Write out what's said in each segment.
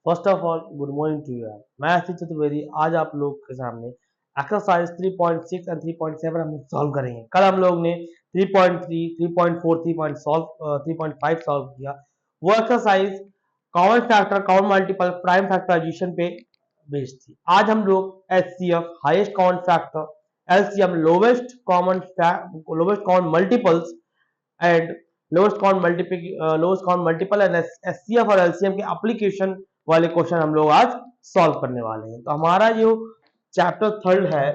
First of all good morning to you. मैं आशीष चतुर्वेदी आज आप लोग के सामने एक्सरसाइज 3.6 एंड 3.7 हम सॉल्व करेंगे। कल हम लोग ने 3.3, 3.4, 3.5 सॉल्व किया। वो exercise common factor, common multiple, prime factorization पे बेस्ड थी। आज हम लोग HCF, highest common factor, LCM, lowest common multiples and lowest common multiple and HCF और एलसीएम के एप्लीकेशन वाले क्वेश्चन हम लोग आज सॉल्व करने वाले हैं। तो हमारा जो चैप्टर थर्ड है,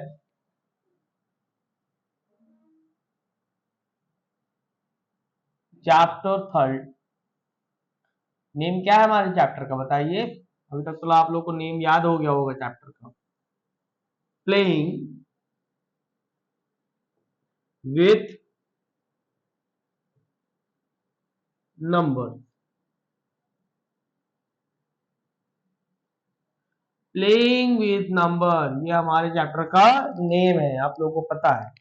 चैप्टर थर्ड, नेम क्या है हमारे चैप्टर का बताइए। अभी तक तो आप लोग को नेम याद हो गया होगा चैप्टर का। Playing with number. Playing with number, ये हमारे चैप्टर का नेम है, आप लोगों को पता है।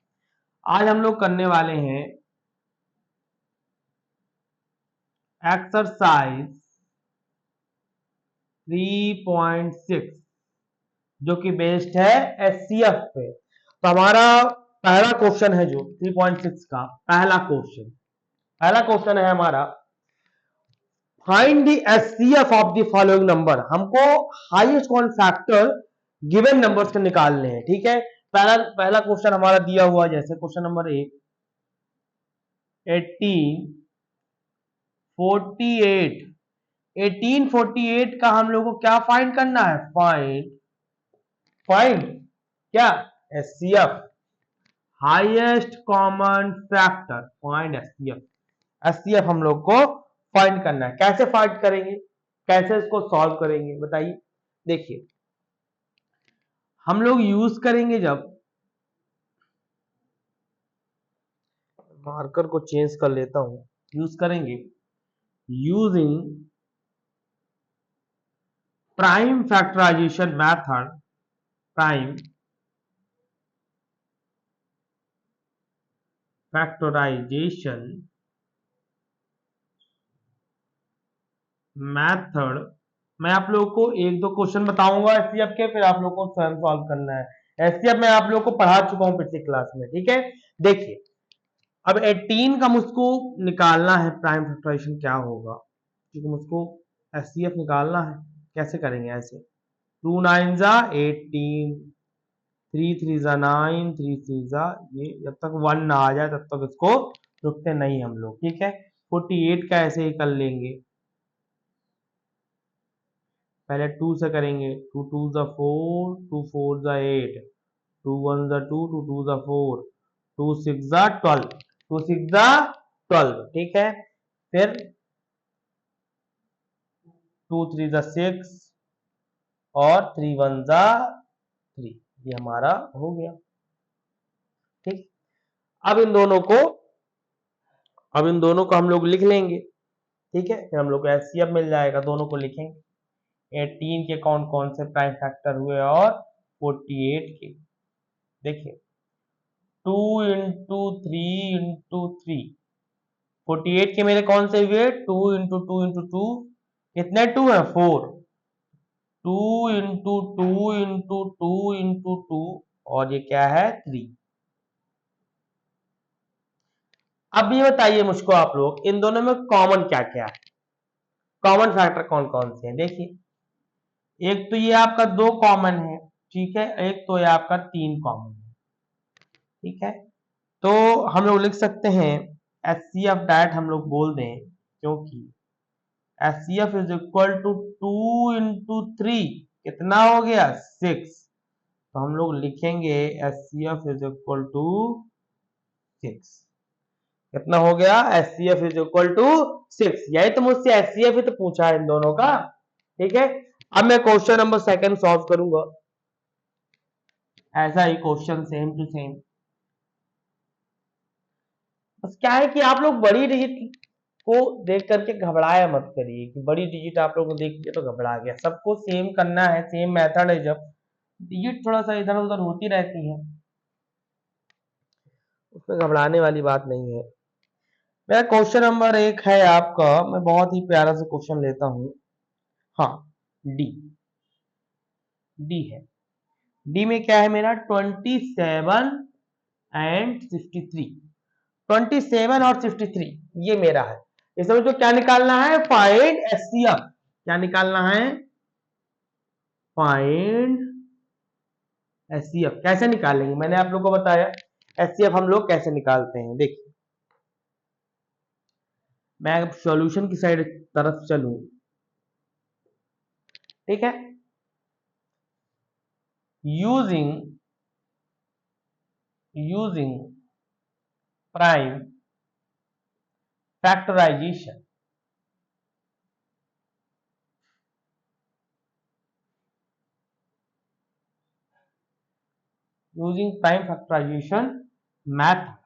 आज हम लोग करने वाले हैं एक्सरसाइज 3.6 जो कि बेस्ड है एचसीएफ पे। तो हमारा पहला क्वेश्चन है जो 3.6 का पहला क्वेश्चन है हमारा, find the HCF of the following number. हमको highest common factor given numbers के निकालने हैं। ठीक है, पहला क्वेश्चन हमारा दिया हुआ, जैसे क्वेश्चन नंबर 1, 1848 1848 का हम लोग को क्या फाइंड करना है, फाइंड क्या, HCF, highest common factor, find HCF. HCF हम लोग को फाइंड करना है। कैसे फाइंड करेंगे, कैसे इसको सॉल्व करेंगे बताइए। देखिए हम लोग यूज करेंगे, जब मार्कर को चेंज कर लेता हूं, यूज करेंगे using prime factorization method, prime factorization method. मैं आप लोगों को एक दो क्वेश्चन बताऊंगा एचसीएफ के, फिर आप लोगों को स्वयं सॉल्व करना है। एचसीएफ मैं आप लोगों को पढ़ा चुका हूं पिछली क्लास में। ठीक है, देखिए अब 18 का मुझको निकालना है, प्राइम फैक्टराइजेशन क्या होगा, क्योंकि मुझको एचसीएफ निकालना है। कैसे करेंगे, ऐसे 2 9 जा 18, 3 3 जा 9, 3 3 जा, ये जब तक 1 ना आ जाए तब तक इसको रुकते नहीं हम लोग। ठीक है, 48 का ऐसे ही कर लेंगे, पहले 2 से करेंगे, 2 2 जा 4, 2 4 जा 8, 2 1 जा 2, 2 2 जा 4, 2 6 जा 12, 2 6 जा 12। ठीक है, फिर 2 3 जा 6 और 3 1 जा 3, ये हमारा हो गया। ठीक, अब इन दोनों को हम लोग लिख लेंगे। ठीक है, फिर हम लोग को एचसीएफ मिल जाएगा, दोनों को लिखेंगे। 18 के कौन कौन से प्राइम फैक्टर हुए और 48 के। देखिए 2 इंटू 3, 48 के मेरे कौन से हुए, 2 इंटू 2 कितने 2 है, 4, 2 इंटू 2 और ये क्या है 3। अब ये बताइए मुझको आप लोग, इन दोनों में कॉमन क्या क्या है, कॉमन फैक्टर कौन कौन से हैं। देखिए एक तो ये आपका 2 कॉमन है, ठीक है, एक तो ये आपका 3 कॉमन है। ठीक है, तो हम लोग लिख सकते हैं एचसीएफ डायरेक्ट हम लोग बोल दें, क्योंकि HCF is equal to 2 into 3 कितना हो गया 6। तो हम लोग लिखेंगे एचसीएफ इज इक्वल टू 6। कितना हो गया, एचसीएफ इज इक्वल टू 6। यही तो मुझसे एचसीएफ ही तो पूछा है इन दोनों का। ठीक है, अब मैं क्वेश्चन नंबर सेकंड सॉल्व करूंगा, ऐसा ही क्वेश्चन सेम टू सेम। बस क्या है कि आप लोग बड़ी डिजिट को देख करके घबराया मत करिए, कि बड़ी डिजिट आप लोग को देख के तो घबरा गया। सबको सेम करना है, सेम मेथड है, जब डिजिट थोड़ा सा इधर उधर होती रहती है, उसमें घबराने वाली बात नहीं है। मेरा क्वेश्चन नंबर 1 है आपका, मैं बहुत ही प्यारा सा क्वेश्चन लेता हूं। हाँ, डी, डी है। डी में क्या है मेरा 27 एंड 63, 27 और 63 ये मेरा है। इसमें मुझको क्या निकालना है, फाइंड एचसीएफ। क्या निकालना है, फाइंड एचसीएफ। कैसे निकालेंगे, मैंने आप लोग को बताया एचसीएफ हम लोग कैसे निकालते हैं। देखिए मैं सॉल्यूशन की साइड तरफ चलूं, ठीक है। Using prime factorization, using prime factorization method,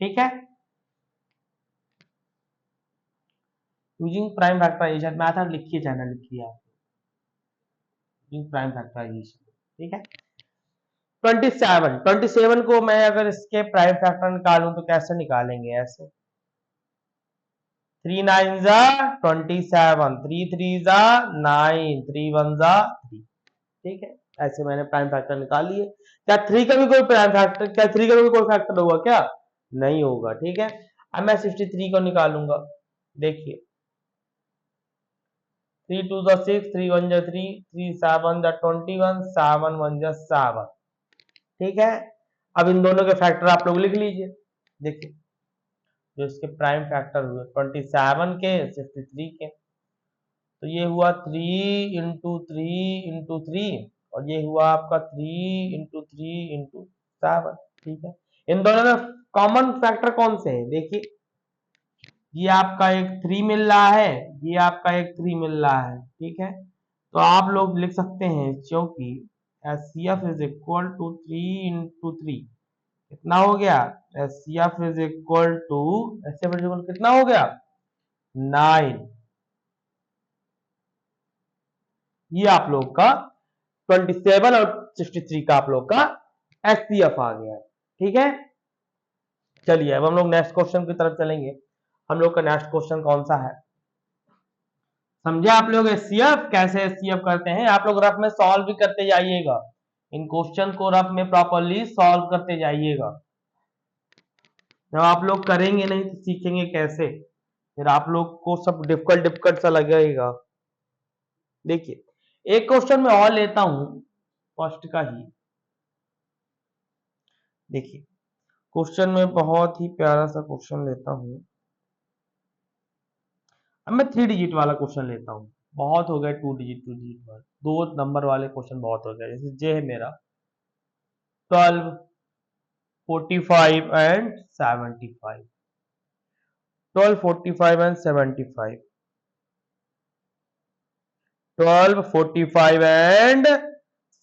ठीक है। यूजिंग प्राइम फैक्टराइजेशन मैथड लिखिए, चाहे ना लिखिए आप, यूजिंग प्राइम फैक्टराइजेशन, ठीक है। 27 को मैं अगर इसके प्राइम फैक्टर निकालूं तो कैसे निकालेंगे, ऐसे 3 9 जा 27, 3 3 जा 9, 3 1 जा 3, ठीक है। ऐसे मैंने प्राइम फैक्टर निकाल लिए। क्या 3 का भी कोई प्राइम फैक्टर, क्या 3 का भी कोई फैक्टर होगा क्या, नहीं होगा, ठीक है। अब मैं 63 को निकालूंगा, देखिए 3 2 जा 6, 3 1 जा 3, 3 7 जा 21, 7 1 जा 7, ठीक है। अब इन दोनों के फैक्टर आप लोग लिख लीजिए। देखिए जो इसके प्राइम फैक्टर हुए 27 के 63 के, तो ये हुआ 3 इंटू 3 और ये हुआ आपका 3 इंटू 7, ठीक है। इन दोनों में कॉमन फैक्टर कौन से हैं, देखिए ये आपका एक 3 मिल रहा है, ये आपका एक 3 मिल रहा है, ठीक है। तो आप लोग लिख सकते हैं क्योंकि HCF is equal to 3 into 3 कितना हो गया, HCF is equal to HCF is equal कितना हो गया 9। ये आप लोग का 27 और 63 का आप लोग का एचसीएफ आ गया, ठीक है। चलिए अब हम लोग नेक्स्ट क्वेश्चन की तरफ चलेंगे। हम लोग का नेक्स्ट क्वेश्चन कौन सा है, समझे आप लोग एचसीएफ कैसे एचसीएफ करते हैं। आप लोग रफ में सॉल्व भी करते जाइएगा, इन क्वेश्चन को रफ में प्रॉपरली सॉल्व करते जाइएगा। जब आप लोग करेंगे नहीं तो सीखेंगे कैसे, फिर आप लोग को सब डिफिकल्ट सा लगेगा। देखिए एक क्वेश्चन मैं और लेता हूं फर्स्ट का ही, देखिए क्वेश्चन में बहुत ही प्यारा सा क्वेश्चन लेता हूं। अब मैं 3 डिजिट वाला क्वेश्चन लेता हूं, बहुत हो गए 2 डिजिट वाले, 2 नंबर वाले क्वेश्चन बहुत हो गए। जैसे जे है मेरा 12 45 एंड 75, 12 45 एंड 75, 12 45 एंड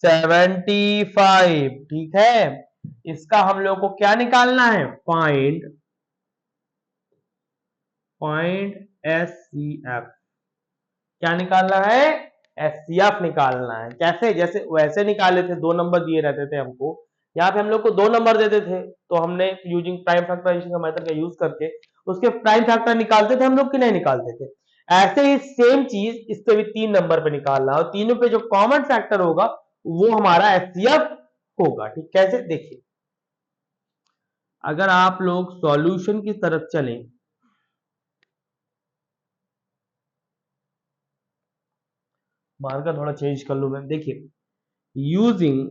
75, ठीक है। इसका हम लोग को क्या निकालना है, फाइंड एचसीएफ। क्या निकालना है, एचसीएफ निकालना है। कैसे, जैसे वैसे निकाले थे 2 नंबर दिए रहते थे हमको, यहाँ पे हम लोग को 2 नंबर देते थे तो हमने यूजिंग प्राइम फैक्टराइजेशन का मेथड का यूज करके उसके प्राइम फैक्टर निकालते थे हम लोग कि नहीं निकालते थे। ऐसे ही सेम चीज इस पे भी 3 नंबर पे निकालना है और तीनों पे जो कॉमन फैक्टर होगा वो हमारा एचसीएफ होगा, ठीक। कैसे, देखिए अगर आप लोग सॉल्यूशन की तरफ चलें, मार्कर थोड़ा चेंज कर लूं मैं, देखिए यूजिंग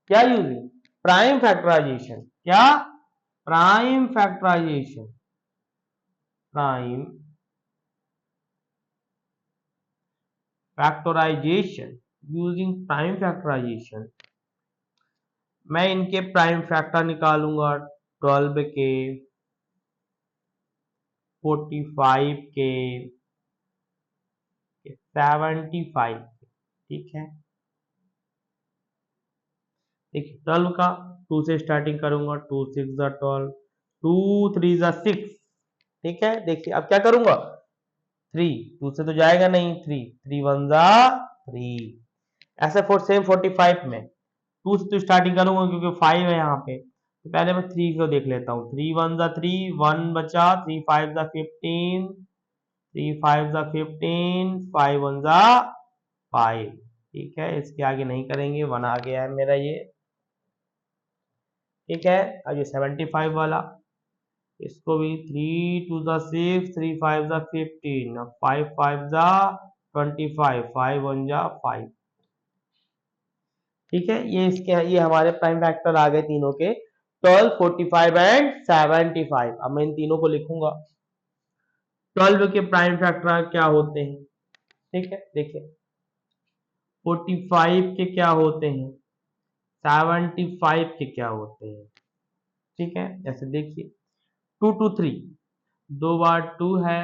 क्या, यूजिंग प्राइम फैक्टराइजेशन, क्या prime factorization, prime factorization, using prime factorization, मैं इनके प्राइम फैक्टर निकालूंगा 12 के 45 के 75 के, ठीक है। देखिए 12 का 2 से स्टार्टिंग करूंगा, 2 6 जा 12, 2 3 जा 6, ठीक है। देखिए अब क्या करूंगा, 3 2 से तो जाएगा नहीं, 3 1 जा 3, ऐसे सेम 45 में 2 से तो स्टार्टिंग करूंगा क्योंकि 5 है यहाँ पे, तो पहले मैं 3 को देख लेता हूँ। 3 1 जा 3, 1 बचा, 3 5 जा 15, 3 5 जा 15, 5 1 जा 5। ठीक है, इसके आगे नहीं करेंगे, 1 आ गया है मेरा ये। ठीक है, अब ये 75 वाला, इसको भी 3 2 जा 6, 3 5 जा 15, अब 5 5 जा 25, 5 1 जा 5। ठीक है, ये हमारे प्राइम फैक्टर आ गए तीनों के, 12 45 एंड 75। अब मैं इन तीनों को लिखूंगा। 12 के प्राइम फैक्टर क्या होते हैं? ठीक है, देखिए 45 के क्या होते हैं, 75 के क्या होते हैं। ठीक है, जैसे देखिए 2 2 3, 2 बार 2 है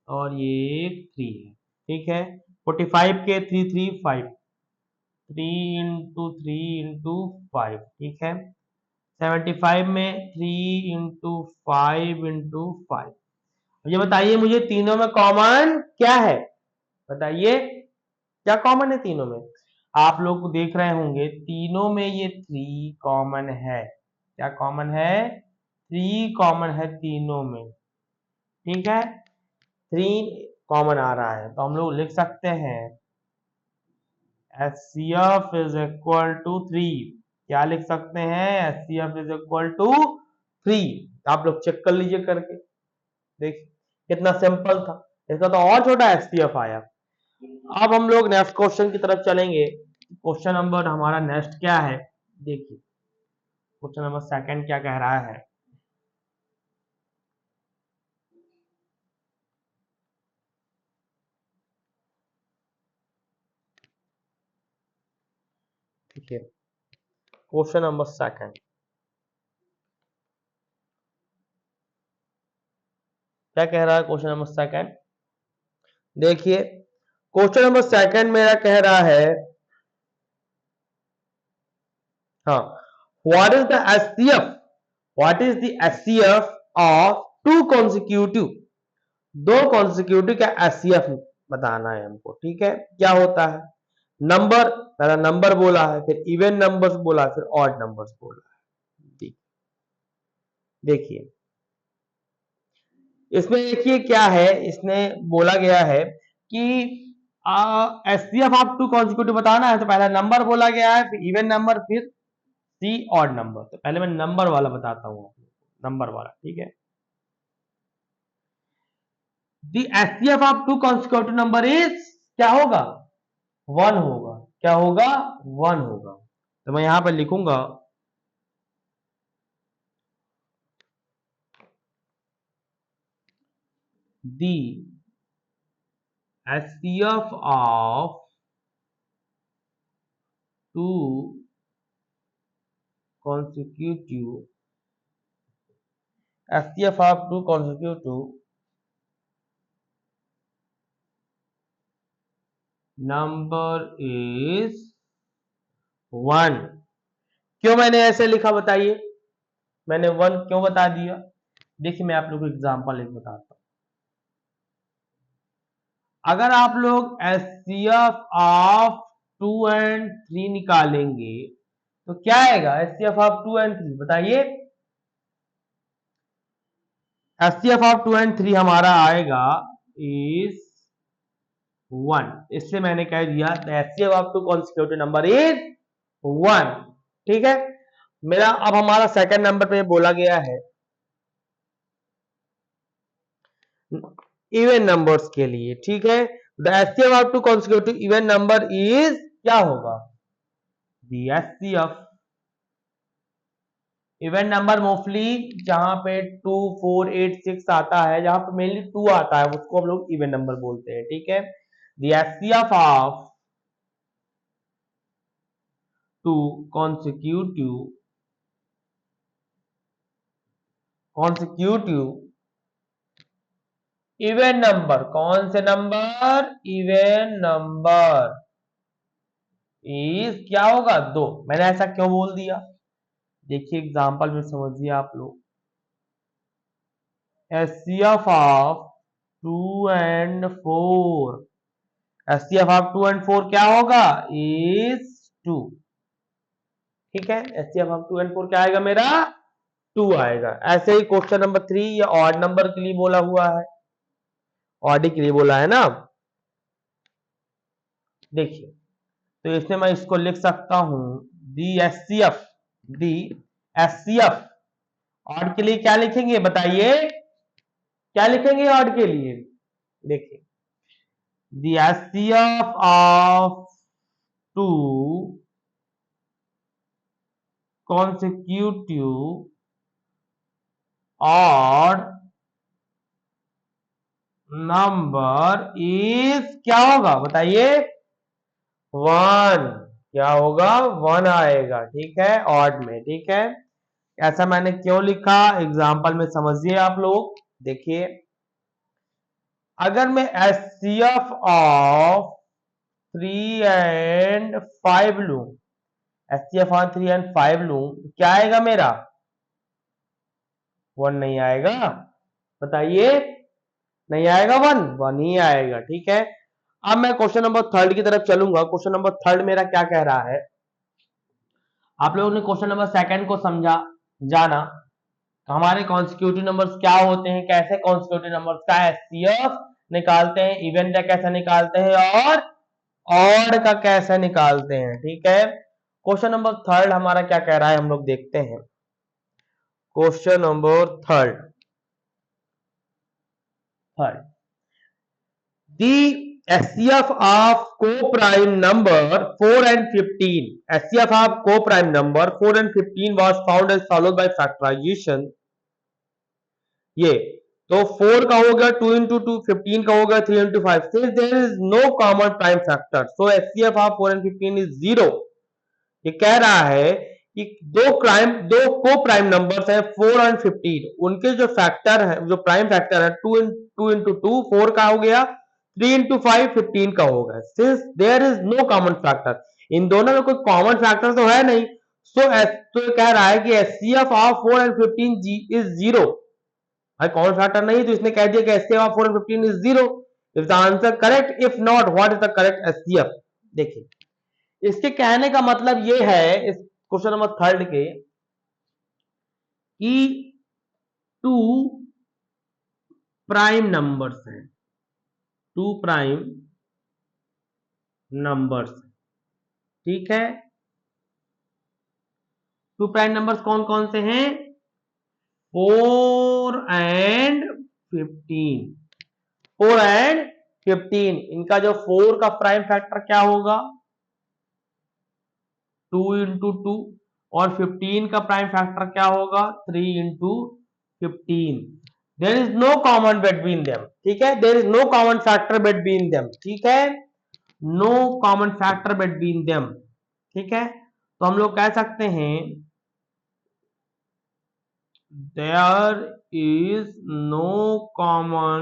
और ये 3 है। ठीक है, 45 के 3 3 5, 3 इंटू 3 इंटू 5। ठीक है, 75 में 3 इंटू 5 इंटू 5। ये बताइए मुझे तीनों में कॉमन क्या है? बताइए क्या कॉमन है तीनों में? आप लोग देख रहे होंगे तीनों में ये 3 कॉमन है। क्या कॉमन है? 3 कॉमन है तीनों में। ठीक है, 3 कॉमन आ रहा है, तो हम लोग लिख सकते हैं HCF इज इक्वल टू 3। क्या लिख सकते हैं? HCF is equal to 3। आप लोग चेक कर लीजिए करके, देखिए कितना सिंपल था। इसका तो और छोटा HCF आया। अब हम लोग नेक्स्ट क्वेश्चन की तरफ चलेंगे। क्वेश्चन नंबर हमारा नेक्स्ट क्या है? देखिए क्वेश्चन नंबर सेकंड क्या कह रहा है। देखिए क्वेश्चन नंबर सेकंड क्या कह रहा है? क्वेश्चन नंबर सेकंड देखिए, क्वेश्चन नंबर सेकंड मेरा कह रहा है, हाँ, what is the HCF, what is the HCF of to consecutive, दो कॉन्सिक्यूटिव का HCF बताना है हमको। ठीक है, क्या होता है? नंबर, पहला नंबर बोला है, फिर इवन नंबर्स बोला, फिर ऑड नंबर्स बोला है। देखिए इसमें देखिए क्या है, इसमें बोला गया है कि HCF ऑफ टू कॉन्सिक्यूटिव बताना है, तो पहला नंबर बोला गया है, फिर इवन नंबर, फिर सी ऑड नंबर। तो पहले मैं नंबर वाला बताता हूँ, नंबर वाला। ठीक है, the HCF of to consecutive number is, क्या होगा? 1 होगा। क्या होगा? 1 होगा। तो मैं यहां पर लिखूंगा the HCF of two consecutive, HCF of two consecutive number is 1। क्यों मैंने ऐसे लिखा बताइए? मैंने 1 क्यों बता दिया? देखिए मैं आप लोगों को एग्जांपल एक बताता हूं। अगर आप लोग HCF ऑफ 2 एंड 3 निकालेंगे तो क्या आएगा? HCF ऑफ 2 एंड 3 बताइए। HCF ऑफ 2 एंड 3 हमारा आएगा इज 1। इससे मैंने कह दिया HCF of to consecutive number is 1। ठीक है, मेरा अब हमारा सेकंड नंबर पे बोला गया है इवन नंबर्स के लिए। ठीक है, the HCF of to consecutive even number is, क्या होगा? The HCF even number mostly जहां पे 2 4 8 6 आता है, जहां पे मेनली 2 आता है, उसको हम लोग इवन नंबर बोलते हैं। ठीक है, the HCF of to consecutive even number, कौन से नंबर? इवन नंबर इज, क्या होगा? 2। मैंने ऐसा क्यों बोल दिया? देखिए एग्जांपल में समझिए आप लोग। HCF of 2 and 4, HCF of 2 and 4 क्या होगा? इज 2। ठीक है, HCF ऑफ 2 and 4 क्या आएगा मेरा 2 आएगा। ऐसे ही क्वेश्चन नंबर 3 ये ऑड नंबर के लिए बोला हुआ है, ऑड के लिए बोला है ना। देखिए तो इसमें मैं इसको लिख सकता हूं दी एचसीएफ ऑड के लिए क्या लिखेंगे बताइए, क्या लिखेंगे ऑड के लिए। देखिए the HCF of 2 consecutive odd number is क्या होगा बताइए 1, क्या होगा 1 आएगा, ठीक है ऑड में। ठीक है, ऐसा मैंने क्यों लिखा एग्जाम्पल में समझिए आप लोग। देखिए अगर मैं एचसीएफ ऑफ 3 and 5 लूं, एचसीएफ ऑन 3 and 5 लूं, क्या आएगा मेरा 1 नहीं आएगा, बताइए नहीं आएगा 1 ही आएगा। ठीक है, अब मैं क्वेश्चन नंबर 3 की तरफ चलूंगा। क्वेश्चन नंबर 3 मेरा क्या कह रहा है, आप लोगों ने क्वेश्चन नंबर 2 को समझा जाना, तो हमारे कॉन्सिक्यूटिव नंबर्स क्या होते हैं, कैसे कॉन्सिक्यूटिव नंबर्स का एचसीएफ निकालते हैं, इवन का कैसे निकालते हैं और ऑड का कैसे निकालते हैं। ठीक है, क्वेश्चन नंबर 3 हमारा क्या कह रहा है हम लोग देखते हैं। Question number 3 the HCF of co-prime number 4 and 15, HCF of co-prime number 4 and 15 was found as follows by factorization। ये तो 4 का हो गया 2 into 2, 15 का हो गया 3 into 5, since there is no common prime factor so HCF of 4 and 15 is 0। ये कह रहा है कि दो को प्राइम नंबर्स हैं 4 और 15, उनके जो फैक्टर है, जो प्राइम फैक्टर है 2 into 2 4 का हो गया, 3 into 5 15 का हो गया। Since there is no common factor, इन दोनों में कोई कॉमन फैक्टर तो है नहीं, तो कह रहा है कि HCF of 4 and 15 is 0। Common factor नहीं तो इसने कह दिया कि HCF of 4 and 15 is 0। Is the answer correct, if not what is the correct HCF. देखिए इसके कहने का मतलब ये है इस क्वेश्चन नंबर 3 के कि 2 प्राइम नंबर्स हैं, 2 प्राइम नंबर्स, ठीक है। 2 प्राइम नंबर्स कौन कौन से हैं 4 and 15, 4 and 15, इनका जो 4 का प्राइम फैक्टर क्या होगा 2 into 2 और 15 का प्राइम फैक्टर क्या होगा 3 into 15। There is no common between them, ठीक है, there is no common factor between them, ठीक है, no common factor between them. ठीक है, तो हम लोग कह सकते हैं there is no common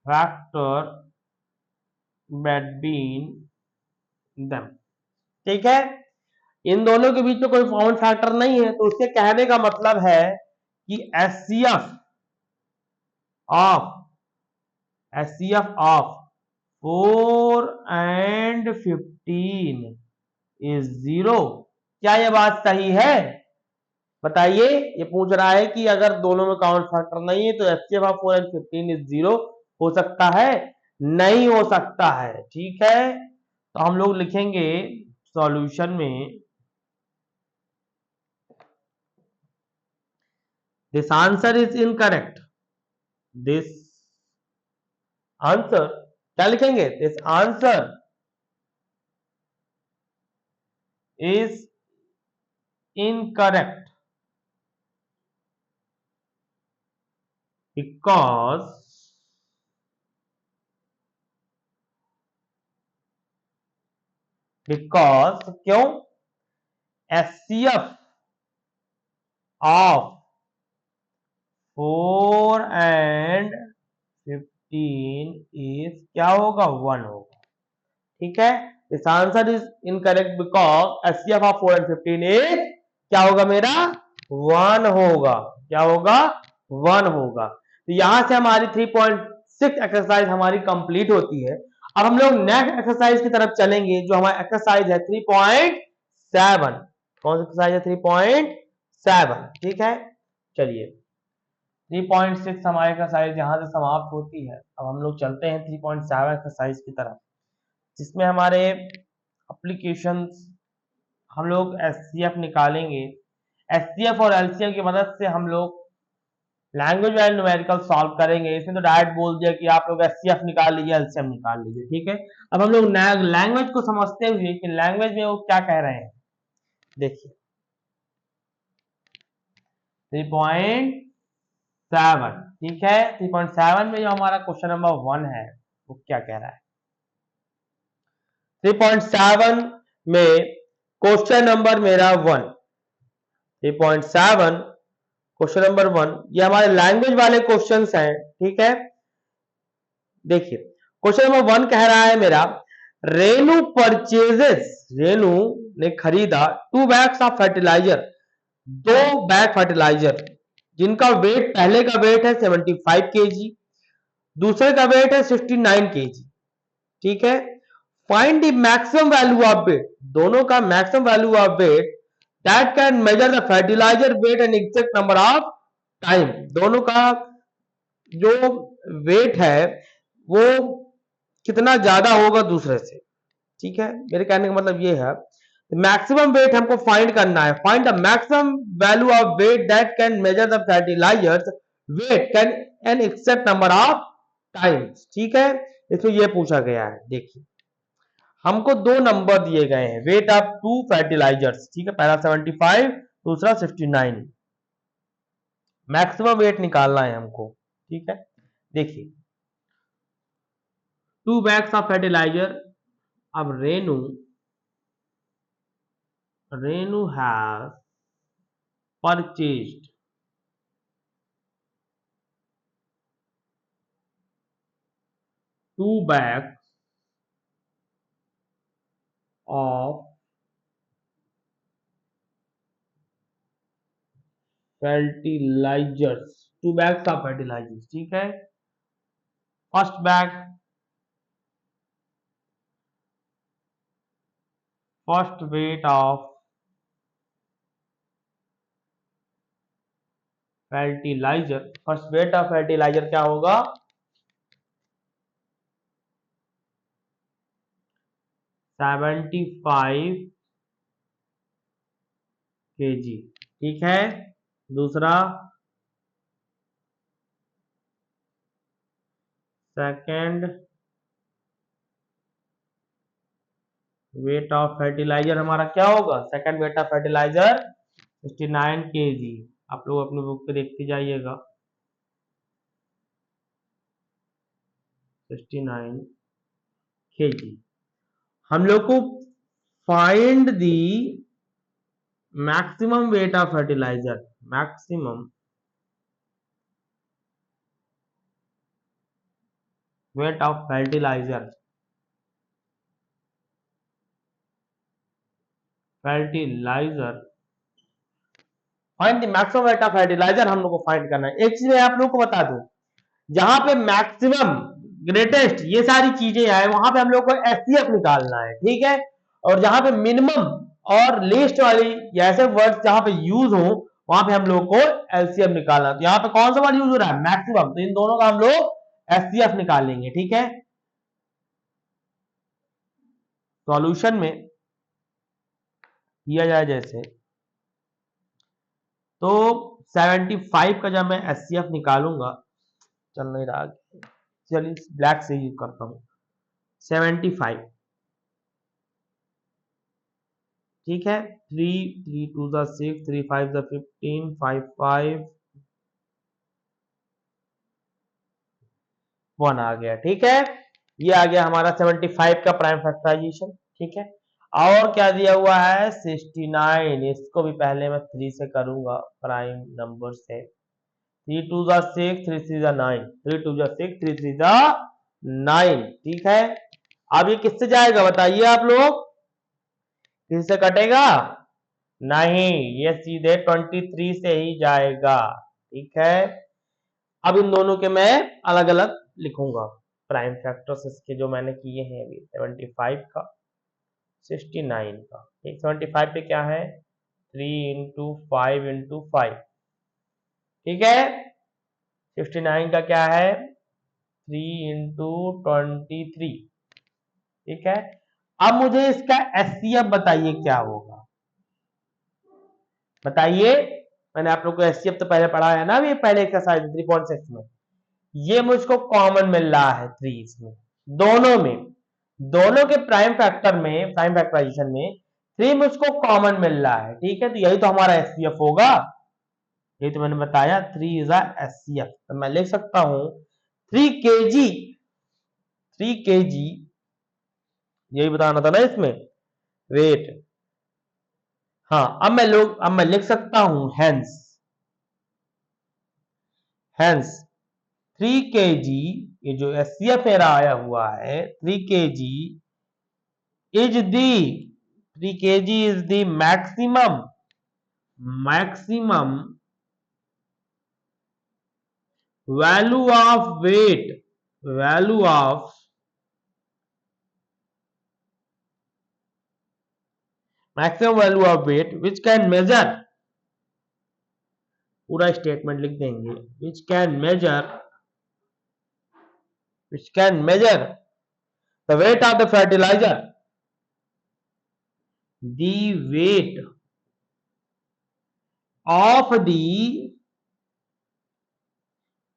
factor between them. ठीक है, इन दोनों के बीच में कोई कॉमन फैक्टर नहीं है, तो उसके कहने का मतलब है कि एचसीएफ ऑफ 4 and 15 इज 0। क्या यह बात सही है बताइए, ये पूछ रहा है कि अगर दोनों में कॉमन फैक्टर नहीं है तो एचसीएफ ऑफ 4 and 15 इज 0 हो सकता है, नहीं हो सकता है। ठीक है, तो हम लोग लिखेंगे सॉल्यूशन में this answer is incorrect, this answer क्या लिखेंगे this answer is incorrect because क्यों एचसीएफ ऑफ 4 and 15 इज क्या होगा 1 होगा। ठीक है, this answer is incorrect because HCF of 4 and 15 is क्या होगा मेरा 1 होगा, क्या होगा 1 होगा। तो यहां से हमारी 3.6 एक्सरसाइज हमारी कंप्लीट होती है। अब हम लोग नेक्स्ट एक्सरसाइज की तरफ चलेंगे, जो हमारा एक्सरसाइज है 3.7। कौन सा एक्सरसाइज है? 3.7। ठीक है, चलिए 3.6 हमारी एक्सरसाइज यहां से समाप्त होती है। अब हम लोग चलते हैं 3.7 एक्सरसाइज की तरफ, जिसमें हमारे एप्लीकेशंस हम लोग एचसीएफ निकालेंगे। एचसीएफ और एलसीएम की मदद से हम लोग लैंग्वेज वाइज न्यूमेरिकल सॉल्व करेंगे। इसमें तो डायरेक्ट बोल दिया कि आप लोग एचसीएफ निकाल लीजिए, एलसीएम निकाल लीजिए। ठीक है, अब हम लोग लैंग्वेज को समझते हुए कि लैंग्वेज में वो क्या कह रहे हैं, देखिए 3.7। ठीक है, 3.7 में जो हमारा क्वेश्चन नंबर 1 है वो क्या कह रहा है? 3.7 में क्वेश्चन नंबर मेरा 1, 3.7 क्वेश्चन नंबर 1, ये हमारे लैंग्वेज वाले क्वेश्चंस हैं। ठीक है, देखिए क्वेश्चन नंबर 1 कह रहा है मेरा, रेनू परचेजेस, रेनू ने खरीदा 2 bags of fertilizer, 2 bag fertilizer, जिनका वेट, पहले का वेट है 75 केजी, दूसरे का वेट है 69 केजी। ठीक है, find the maximum value of weight, दोनों का maximum value of weight that can measure the fertilizer weight and exact number of time, दोनों का जो वेट है वो कितना ज्यादा होगा दूसरे से। ठीक है, मेरे कहने का मतलब ये है, मैक्सिमम वेट हमको फाइंड करना है। Find the maximum value of weight that can measure the fertilizers weight can an except number of times. ठीक है, इसमें ये पूछा गया है, देखिए हमको 2 नंबर दिए गए हैं, वेट ऑफ 2 फर्टिलाइजर्स। ठीक है, पहला 75, दूसरा 69, मैक्सिमम वेट निकालना है हमको। ठीक है, देखिए 2 बैग्स ऑफ फर्टिलाइजर। अब Renu has purchased 2 bags of fertilizers, 2 bags of fertilizers। ठीक है, first bag, first weight of fertilizer, first weight of fertilizer क्या होगा? 75 केजी। ठीक है, दूसरा सेकंड वेट ऑफ फर्टिलाइजर हमारा क्या होगा? Second weight of fertilizer 69 KG. आप लोग अपनी बुक पे देखते जाइएगा, 69 केजी। हम लोग को find the maximum weight of fertilizer, maximum weight of fertilizer, fertilizer find the maximum weight of fertilizer हम लोग को फाइंड करना है। एक चीज मैं आप लोग को बता दूं, जहां पे मैक्सिमम, ग्रेटेस्ट, ये सारी चीजें आए वहां पे हम लोग को एचसीएफ निकालना है। ठीक है, और जहां पे मिनिमम और लिस्ट वाली ऐसे वर्ड्स जहां पे यूज हो वहां पे हम लोग को एलसीएफ निकालना। तो यहाँ पे कौन सा वर्ड यूज हो रहा है? मैक्सिमम, तो इन दोनों का हम लोग एचसीएफ निकालेंगे। ठीक है, सॉल्यूशन में किया जाए जैसे, तो 75 का जब मैं एचसीएफ निकालूंगा, चल नहीं रहा, चलिए ब्लैक से यूज करता हूं, 75। ठीक है, 3 3 2 6, 3 5 15, 5 5 1 आ गया। ठीक है, ये आ गया हमारा 75 का प्राइम फैक्टराइजेशन। ठीक है, और क्या दिया हुआ है? 69, इसको भी पहले मैं 3 से करूंगा, प्राइम नंबर से। 3 2 6, 3 3 9, 3 2 6, 3 3 9। ठीक है, अब ये किससे जाएगा बताइए आप लोग? किससे कटेगा? नहीं, ये सीधे 23 से ही जाएगा। ठीक है, अब इन दोनों के मैं अलग अलग लिखूंगा। प्राइम फैक्टर्स इसके जो मैंने किए हैं अभी 75 का 69 का, ठीक 75 पे क्या है 3 इंटू 5 इंटू 5, ठीक है 69 का क्या है 3 इंटू 23, ठीक है। अब मुझे इसका एचसीएफ बताइए क्या होगा, बताइए। मैंने आप लोग को एचसीएफ तो पहले पढ़ा है ना, अभी पहले एक्सरसाइज 3.6 में। ये मुझको कॉमन मिल रहा है 3 इसमें, दोनों में, दोनों के प्राइम फैक्टर में, प्राइम फैक्टराइजेशन में 3 मुझको कॉमन मिल रहा है, ठीक है। तो यही तो हमारा एचसीएफ होगा, यही तो मैंने बताया 3 इज एचसीएफ। तो मैं लिख सकता हूं 3 केजी, 3 केजी, यही बताना था ना इसमें वेट। हाँ अब मैं लिख सकता हूं हेंस, हेंस 3 केजी, ये जो एचसीएफ मेरा आया हुआ है 3 KG is the, 3 KG is the maximum, maximum value of weight, value of maximum value of weight which can measure, पूरा स्टेटमेंट लिख देंगे, which can measure, which can measure the weight of the fertilizer, the weight of the,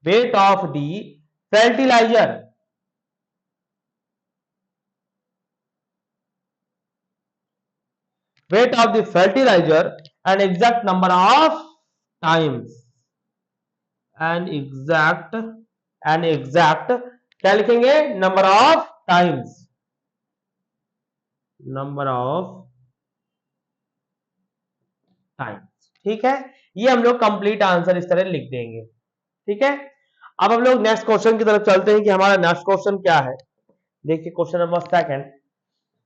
weight of the fertilizer, weight of the fertilizer and exact number of times, and exact, and exact क्या लिखेंगे number of times, number of times, ठीक है। ये हम लोग complete answer इस तरह लिख देंगे, ठीक है। अब हम लोग नेक्स्ट क्वेश्चन की तरफ चलते हैं कि हमारा नेक्स्ट क्वेश्चन क्या है। देखिए question number second,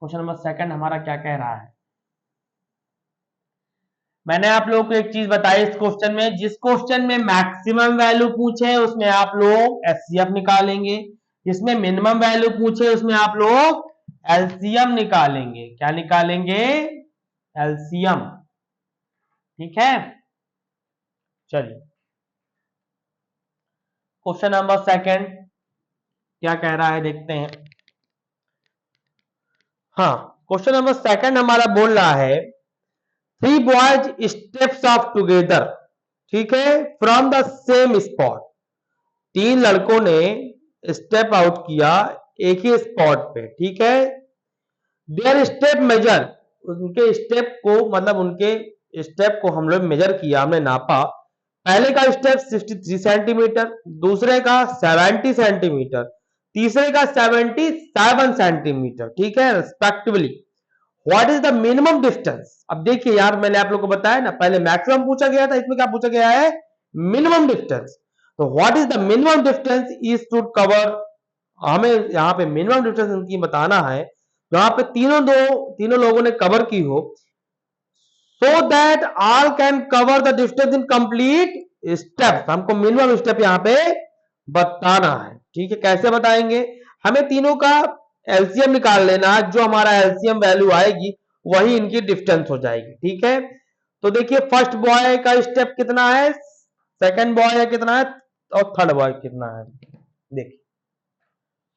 question number second हमारा क्या कह रहा है। मैंने आप लोगों को एक चीज बताई इस क्वेश्चन में, जिस क्वेश्चन में मैक्सिमम वैल्यू पूछे उसमें आप लोग एचसीएफ निकालेंगे, जिसमें मिनिमम वैल्यू पूछे उसमें आप लोग एलसीएम निकालेंगे। क्या निकालेंगे एलसीएम, ठीक है। चलिए क्वेश्चन नंबर सेकंड क्या कह रहा है देखते हैं। हाँ क्वेश्चन नंबर सेकंड हमारा बोल रहा है 3 बॉयज स्टेप्स ऑफ टुगेदर, ठीक है, फ्रॉम द सेम स्पॉट। 3 लड़कों ने स्टेप आउट किया एक ही स्पॉट पे, ठीक है। देयर स्टेप मेजर, उनके स्टेप को मतलब उनके स्टेप को हम लोग मेजर किया, हमने नापा। पहले का स्टेप 63 सेंटीमीटर, दूसरे का 70 सेंटीमीटर, तीसरे का 77 सेंटीमीटर, ठीक है respectively. What is the minimum distance. अब देखिए यार मैंने आप लोग को बताया ना, पहले मैक्सिमम पूछा गया था, इसमें क्या पूछा गया है मिनिमम डिस्टेंस। तो what is the minimum distance is to cover, हमें यहाँ पे मिनिमम डिस्टेंस इनकी बताना है, यहाँ पे तीनों लोगों ने कवर की हो, so that all can cover the distance in complete step. हमको मिनिमम स्टेप यहाँ पे बताना है, ठीक है। कैसे बताएंगे, हमें तीनों का एलसीएम निकाल लेना है, जो हमारा एलसीएम वैल्यू आएगी वही इनकी डिस्टेंस हो जाएगी, ठीक है। तो देखिए फर्स्ट बॉय का स्टेप कितना है, सेकंड बॉय कितना है, और थर्ड बॉय कितना है। देखिए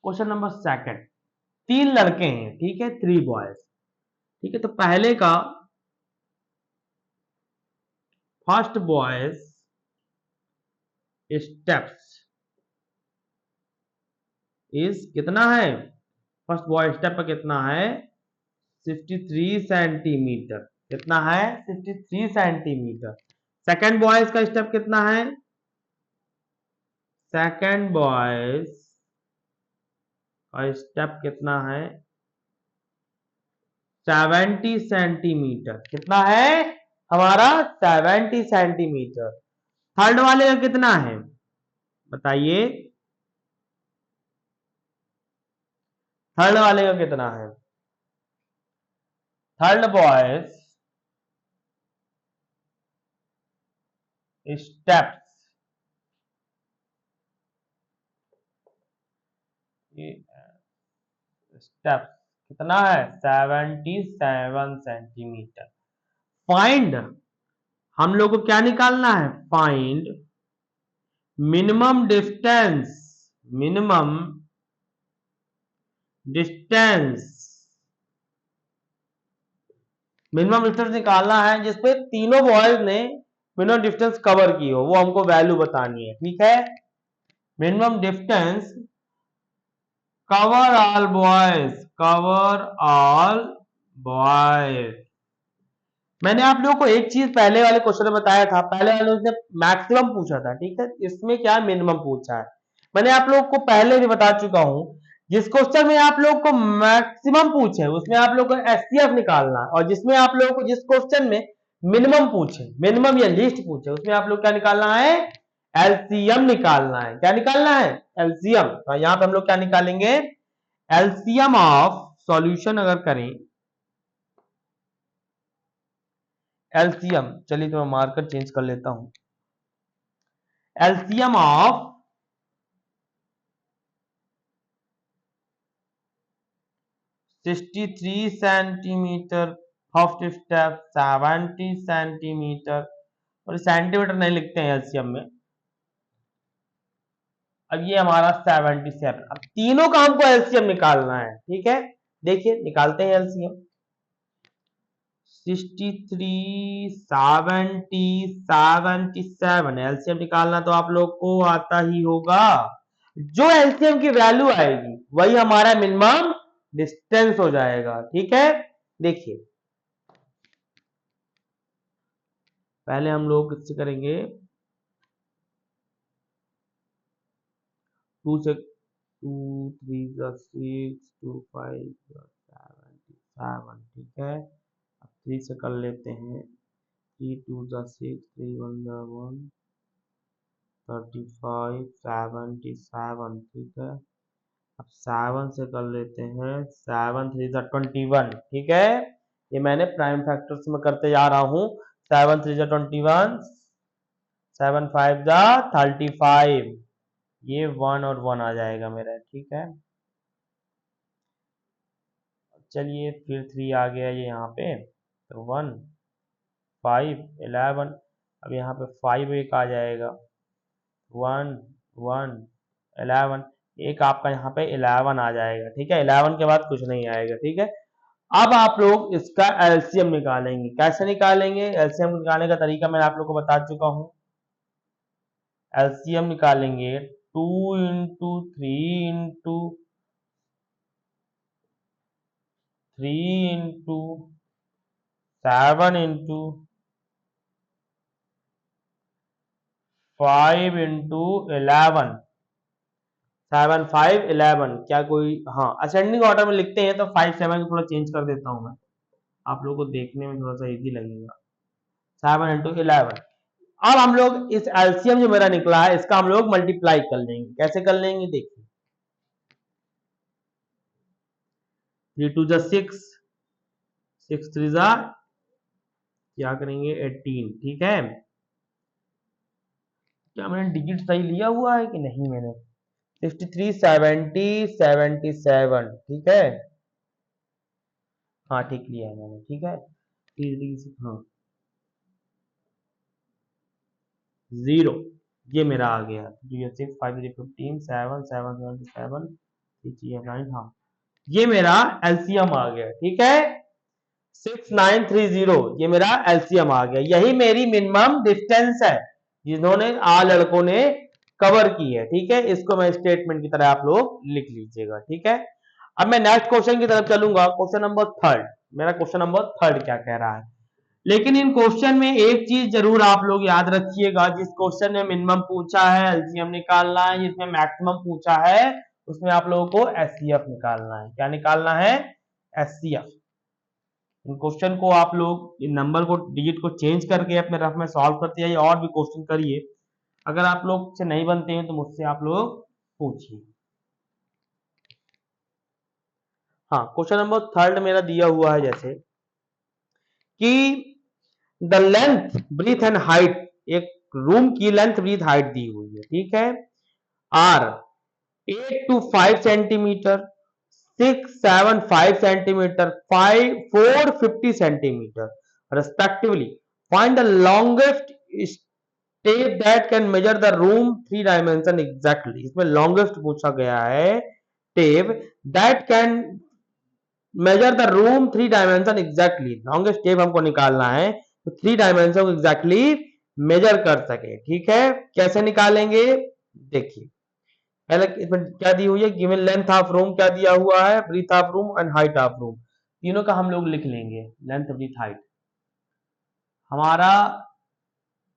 क्वेश्चन नंबर सेकंड, 3 लड़के हैं, ठीक है 3 बॉयज, ठीक है। तो पहले का फर्स्ट बॉयज स्टेप्स इज कितना है, फर्स्ट बॉय स्टेप पर कितना है 63 सेंटीमीटर, कितना है 63 सेंटीमीटर। सेकंड बॉयज का स्टेप कितना है, सेकंड बॉयज का स्टेप कितना है 70 सेंटीमीटर, कितना है हमारा 70 सेंटीमीटर। थर्ड वाले का कितना है बताइए, थर्ड वाले का कितना है, थर्ड बॉयज स्टेप्स स्टेप कितना है 77 सेंटीमीटर। फाइंड, हम लोग को क्या निकालना है, find minimum distance, minimum distance, minimum distance निकालना है जिसपे तीनों बॉयज ने मिनिमम डिस्टेंस कवर की हो, वो हमको वैल्यू बतानी है। ठीक है, minimum distance cover all boys, cover all boys. मैंने आप लोगों को एक चीज पहले वाले क्वेश्चन में बताया था, पहले वाले उसने मैक्सिमम पूछा था, ठीक है, इसमें क्या मिनिमम पूछा है। मैंने आप लोगों को पहले भी बता चुका हूं, जिस क्वेश्चन में आप लोगों को मैक्सिमम पूछे उसमें आप लोगों को एचसीएफ निकालना, और जिसमें आप लोगों को जिस क्वेश्चन में मिनिमम पूछे, मिनिमम या लिस्ट पूछे, उसमें आप लोग क्या निकालना है, एलसीएम निकालना है। क्या निकालना है, एलसीएम। तो यहां पे हम लोग क्या निकालेंगे, एलसीएम ऑफ सॉल्यूशन अगर करें, एलसीएम, चलिए तो मैं मार्कर चेंज कर लेता हूं, LCM of 63 centimetre, first step 70 centimetre, और सेंटीमीटर नहीं लिखते हैं एलसीएम में। अब ये हमारा 77, अब तीनों का हमको एलसीएम निकालना है। ठीक है, देखिए निकालते हैं एलसीएम। 63 70 77 एलसीएम निकालना तो आप लोग को आता ही होगा। जो एलसीएम की वैल्यू आएगी वही हमारा मिनिमम डिस्टेंस हो जाएगा। ठीक है, देखिए पहले हम लोग इससे करेंगे 2 से 2 3 6 2 5 7, ठीक है। अब 3 से कर लेते हैं, 3 2 6 3 1 1 35 77, ठीक है। अब 7 से कर लेते हैं, 7 3 21, ठीक है। ये मैंने प्राइम फैक्टर्स में करते जा रहा हूं, 7 3 21, 7 5 35, ये 1 और 1 आ जाएगा मेरा। ठीक है, चलिए फिर 3 आ गया ये यहाँ पे, तो 1 5 11, अब यहाँ पे 5 एक आ जाएगा, 1 1 11, एक आपका यहाँ पे 11 आ जाएगा। ठीक है, 11 के बाद कुछ नहीं आएगा। ठीक है, अब आप लोग इसका एलसीएम निकालेंगे। कैसे निकालेंगे, एलसीएम निकालने का तरीका मैं आप लोग को बता चुका हूं। एलसीएम निकालेंगे 2 into 3 into 3 into 7 into 5 into 11, 7 5 11, क्या कोई, हाँ असेंडिंग ऑर्डर में लिखते हैं तो 5 7 थोड़ा चेंज कर देता हूं मैं, आप लोगों को देखने में थोड़ा सा इजी लगेगा। 7 इंटू 11। अब हम लोग इस एलसीएम जो मेरा निकला है इसका हम लोग मल्टीप्लाई कर लेंगे। कैसे कर लेंगे, देखिए 3 2 6, 6 3 क्या करेंगे 18, ठीक है। क्या मैंने डिजिट सही लिया हुआ है कि नहीं, मैंने 63 70 77, ठीक है, हाँ ठीक लिया है मैंने। ठीक है, हाँ 0, ये मेरा आ गया। 6 5 15 7 7 77 3 9, हाँ ये मेरा एलसीएम आ गया। ठीक है, 6930, ये मेरा एलसीएम आ गया। यही मेरी मिनिमम डिस्टेंस है जिन्होंने लड़कों ने कवर की है। ठीक है, इसको मैं स्टेटमेंट की तरह आप लोग लिख लीजिएगा। ठीक है, अब मैं नेक्स्ट क्वेश्चन की तरफ चलूंगा, क्वेश्चन नंबर 3। मेरा क्वेश्चन नंबर 3 क्या कह रहा है, लेकिन इन क्वेश्चन में एक चीज जरूर आप लोग याद रखिएगा, जिस क्वेश्चन में मिनिमम पूछा है एलसीएम निकालना है, जिसमें मैक्सिमम पूछा है उसमें आप लोगों को एचसीएफ निकालना है। क्या निकालना है, एचसीएफ। इन क्वेश्चन को आप लोग इन नंबर को, डिजिट को चेंज करके अपने रफ में सॉल्व करते जाइए, और भी क्वेश्चन करिए। अगर आप लोग से नहीं बनते हैं तो मुझसे आप लोग पूछिए। हाँ, क्वेश्चन नंबर 3 मेरा दिया हुआ है जैसे कि the length breadth and height, एक रूम की लेंथ ब्रीथ हाइट दी हुई है। ठीक है, are 8 to 5 centimetre, 675 centimeter, 450 centimeter respectively. Find the longest tape that can measure the room 3 dimension exactly. इसमें longest पूछा गया है tape that can measure the room 3 dimension exactly. longest tape हमको निकालना है तो 3 dimension को exactly measure कर सके. ठीक है, कैसे निकालेंगे देखिए. पहले इसमें क्या दी हुई है, गिवन लेंथ ऑफ रूम क्या दिया हुआ है, breadth of room and height of room. तीनों का हम लोग लिख लेंगे. Length breadth height. हमारा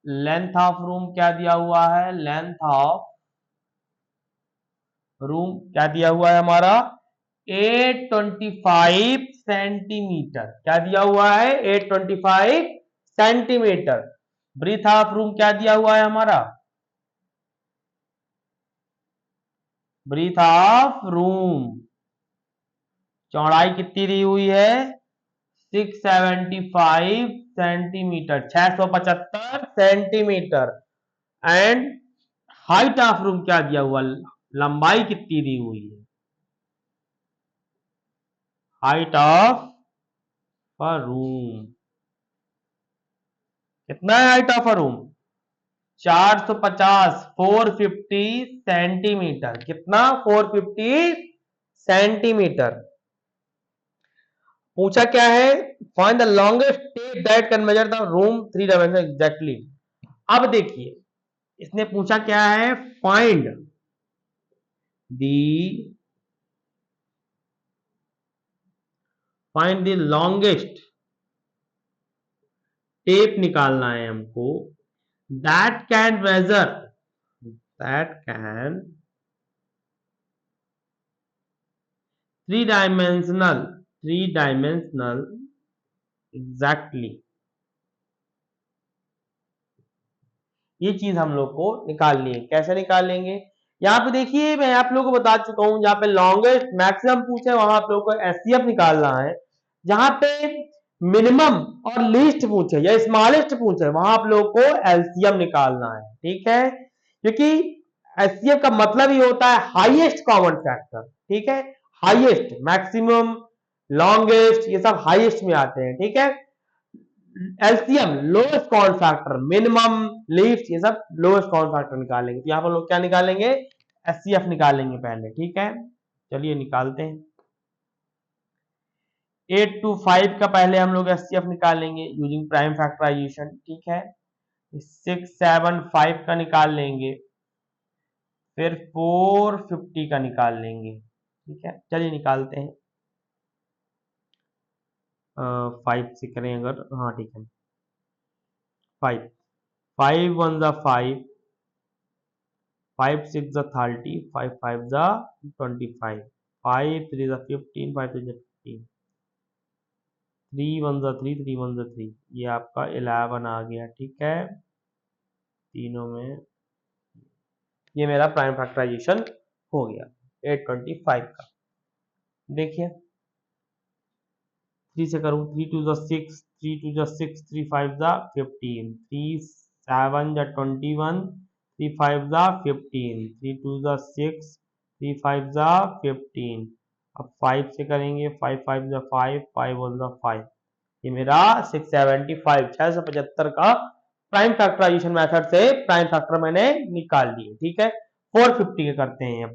लेंथ ऑफ रूम क्या दिया हुआ है, लेंथ ऑफ रूम क्या दिया हुआ है हमारा 825 सेंटीमीटर. क्या दिया हुआ है 825 सेंटीमीटर. ब्रीथ ऑफ रूम क्या दिया हुआ है हमारा, ब्रीथ ऑफ रूम चौड़ाई कितनी दी हुई है 675 centimetre, 675 centimetre. And height of room क्या दिया हुआ, लंबाई कितनी दी हुई है, हाइट ऑफ अ रूम कितना है, height of a room 450, 450 centimetre. कितना 450 सेंटीमीटर. पूछा क्या है, find the longest tape that can measure the room 3 dimension exactly. अब देखिए इसने पूछा क्या है, फाइंड द लॉन्गेस्ट टेप निकालना है हमको that can major, that can 3 dimensional exactly. ये चीज हम लोग को निकालनी है. कैसे निकालेंगे, यहाँ पे देखिए मैं आप लोगों को बता चुका हूं, जहां पे लॉन्गेस्ट मैक्सिमम पूछे वहां आप लोगों को एचसीएफ निकालना है. जहां पे मिनिमम और लीस्ट पूछे या स्मॉलेस्ट पूछे वहां आप लोगों को एलसीएम निकालना है. ठीक है, क्योंकि एचसीएफ का मतलब ही होता है हाईएस्ट कॉमन फैक्टर. ठीक है, हाईएस्ट, मैक्सिमम, लॉन्गेस्ट ये सब हाईएस्ट में आते हैं. ठीक है, LCM lowest common factor, minimum, least ये सब लोएस्ट कॉमन फैक्टर निकालेंगे. तो यहाँ पर लोग क्या निकालेंगे, एचसीएफ निकालेंगे पहले. ठीक है, चलिए निकालते हैं. 825 का पहले हम लोग एचसीएफ निकालेंगे यूजिंग प्राइम फैक्टराइजेशन. ठीक है, 675 का निकाल लेंगे, फिर 450 का निकाल लेंगे. ठीक है, चलिए निकालते हैं. 5 से करें अगर, हाँ ठीक है. 5 5 1 जा 5, 5 6 जा 30, 5 5 जा 25, 5 3 जा 15, 5 3 जा 15, 3 1 जा 3, 3 1 जा 3, ये आपका 11 आ गया. ठीक है, तीनों में ये मेरा प्राइम फैक्टराइजेशन हो गया 825 का. देखिए 3 से करूं, 3 2 जा 6, 3 2 जा 6, 3 5 जा 15, 3 7 जा 21, 3 5 जा 15, 3 2 जा 6, 3 5 जा 15. अब 5 से करेंगे, 5 5 जा 5, 5 1 जा 5. ये मेरा 675 675 का प्राइम फैक्टराइजेशन मेथड से प्राइम फैक्टर मैंने निकाल लिए. ठीक है, 450 के करते हैं. अब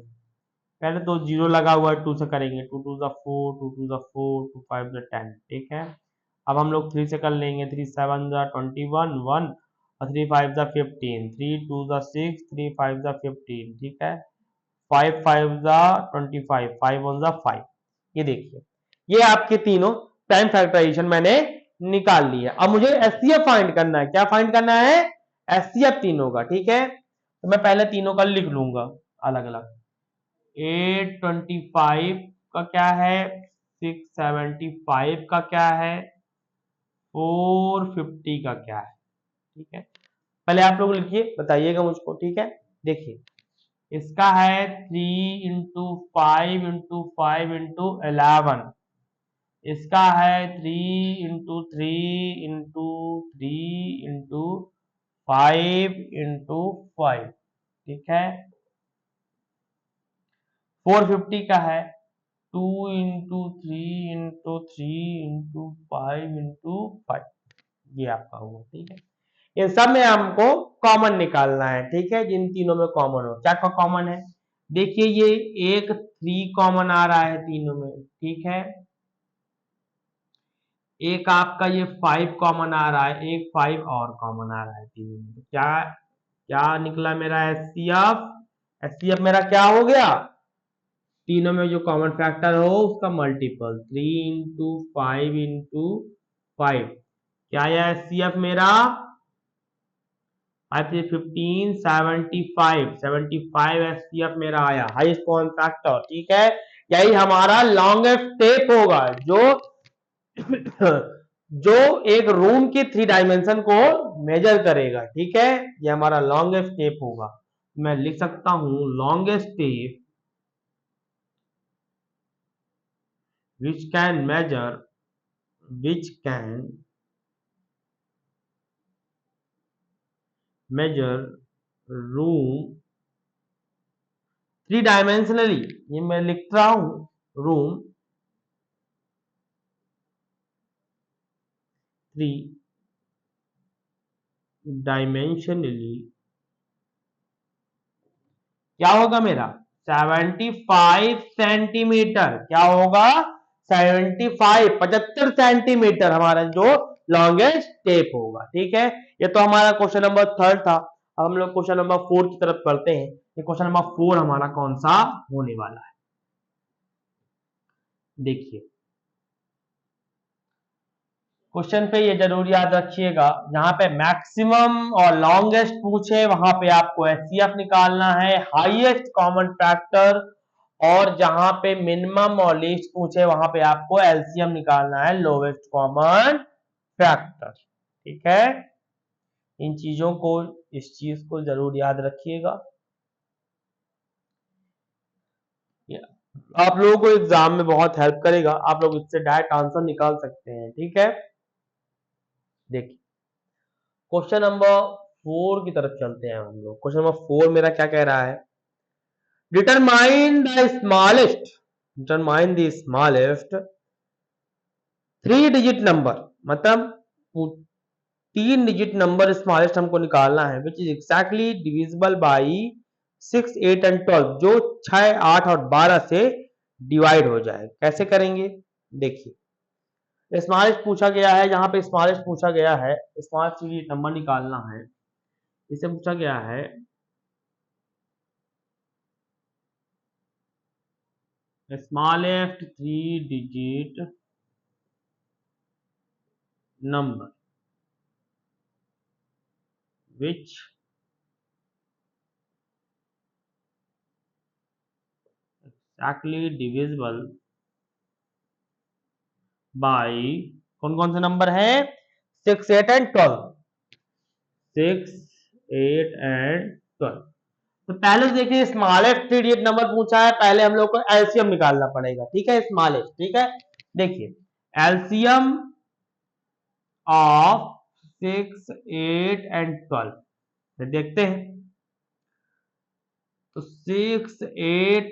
पहले तो जीरो लगा हुआ है, 2 से करेंगे, 2 2 जा 4, 2 2 जा 4, 2 5 जा 10. ठीक है, अब हम लोग 3 से कर लेंगे, 3 7 जा 21 1 और 3 5 जा 15, 3 2 जा 6, 3 5 जा 15. ठीक है, 5 5 जा 25, 5 1 जा 5. ये देखिए ये आपके तीनों प्राइम फैक्टराइजेशन मैंने निकाल लिए. अब मुझे एचसीएफ फाइंड करना है. क्या फाइंड करना है, एचसीएफ तीनों का. ठीक है, तो मैं पहले तीनों का लिख लूंगा अलग अलग. 825 का क्या है, 675 का क्या है, 450 का क्या है. ठीक है, पहले आप लोग लिखिए बताइएगा मुझको. ठीक है, देखिए इसका है 3 इंटू 5 इंटू 5 इंटू 11, इसका है 3 इंटू 3 इंटू 3 इंटू 5 इंटू 5. ठीक है, 450 का है 2 इंटू 5 ये आपका हुआ। ठीक है, इन सब में हमको कॉमन निकालना है। ठीक है, जिन तीनों में कॉमन हो, क्या कॉमन है? देखिए ये एक 3 कॉमन आ रहा है तीनों में। ठीक है, एक आपका ये 5 कॉमन आ रहा है, एक 5 और कॉमन आ रहा है तीनों में। तो क्या क्या निकला मेरा एचसीएफ? एचसीएफ मेरा क्या हो गया? तीनों में जो कॉमन फैक्टर हो उसका मल्टीपल, 3 इंटू 5 क्या आया एचसीएफ मेरा? 5 3 15 75 एचसीएफ मेरा आया, हाईएस्ट कॉमन फैक्टर। ठीक है, यही हमारा लॉन्गेस्ट स्टेप होगा जो जो एक रूम की 3 डायमेंशन को मेजर करेगा। ठीक है, ये हमारा लॉन्गेस्ट स्टेप होगा। मैं लिख सकता हूं longest step which can measure which can measure room 3 dimensionally, ये मैं लिख रहा हूं रूम 3 डायमेंशनली। क्या होगा मेरा? 75 सेंटीमीटर। क्या होगा? 75 सेंटीमीटर हमारा जो लॉन्गेस्ट स्टेप होगा। ठीक है, ये तो हमारा क्वेश्चन नंबर 3 था। अब हम लोग क्वेश्चन नंबर 4 की तरफ बढ़ते हैं। ये क्वेश्चन नंबर 4 हमारा कौन सा होने वाला है? देखिए क्वेश्चन पे ये जरूर याद रखिएगा, जहां पे मैक्सिमम और लॉन्गेस्ट पूछे वहां पे आपको एचसीएफ निकालना है, हाईएस्ट कॉमन फैक्टर, और जहां पे मिनिमम और लीस्ट पूछे वहां पे आपको एलसीएम निकालना है, लोवेस्ट कॉमन फैक्टर। ठीक है, इन चीजों को, इस चीज को जरूर याद रखिएगा। आप लोगों को एग्जाम में बहुत हेल्प करेगा, आप लोग इससे डायरेक्ट आंसर निकाल सकते हैं। ठीक है, देखिए क्वेश्चन नंबर 4 की तरफ चलते हैं हम लोग। क्वेश्चन नंबर 4 मेरा क्या कह रहा है? Determine the smallest 3 digit number, मतलब 3 डिजिट नंबर स्मॉलेस्ट हमको निकालना है, which is exactly divisible by 6 8 and 12, जो 6 8 और 12 से डिवाइड हो जाए। कैसे करेंगे? देखिए स्मॉलेस्ट पूछा गया है, जहां पे स्मॉलेस्ट पूछा गया है, स्मॉलेस्ट डिजिट नंबर निकालना है। इसे पूछा गया है smallest 3 digit number which exactly divisible by कौन कौन से नंबर है? 6 8 एंड 12, 6 8 एंड 12। तो पहले देखिए स्मॉलेस्ट 3 डिजिट नंबर पूछा है, पहले हम लोग को एलसीएम निकालना पड़ेगा। ठीक है, स्मॉलेस्ट। ठीक है, देखिए एलसीएम ऑफ 6 8 एंड 12 देखते हैं। तो 6 8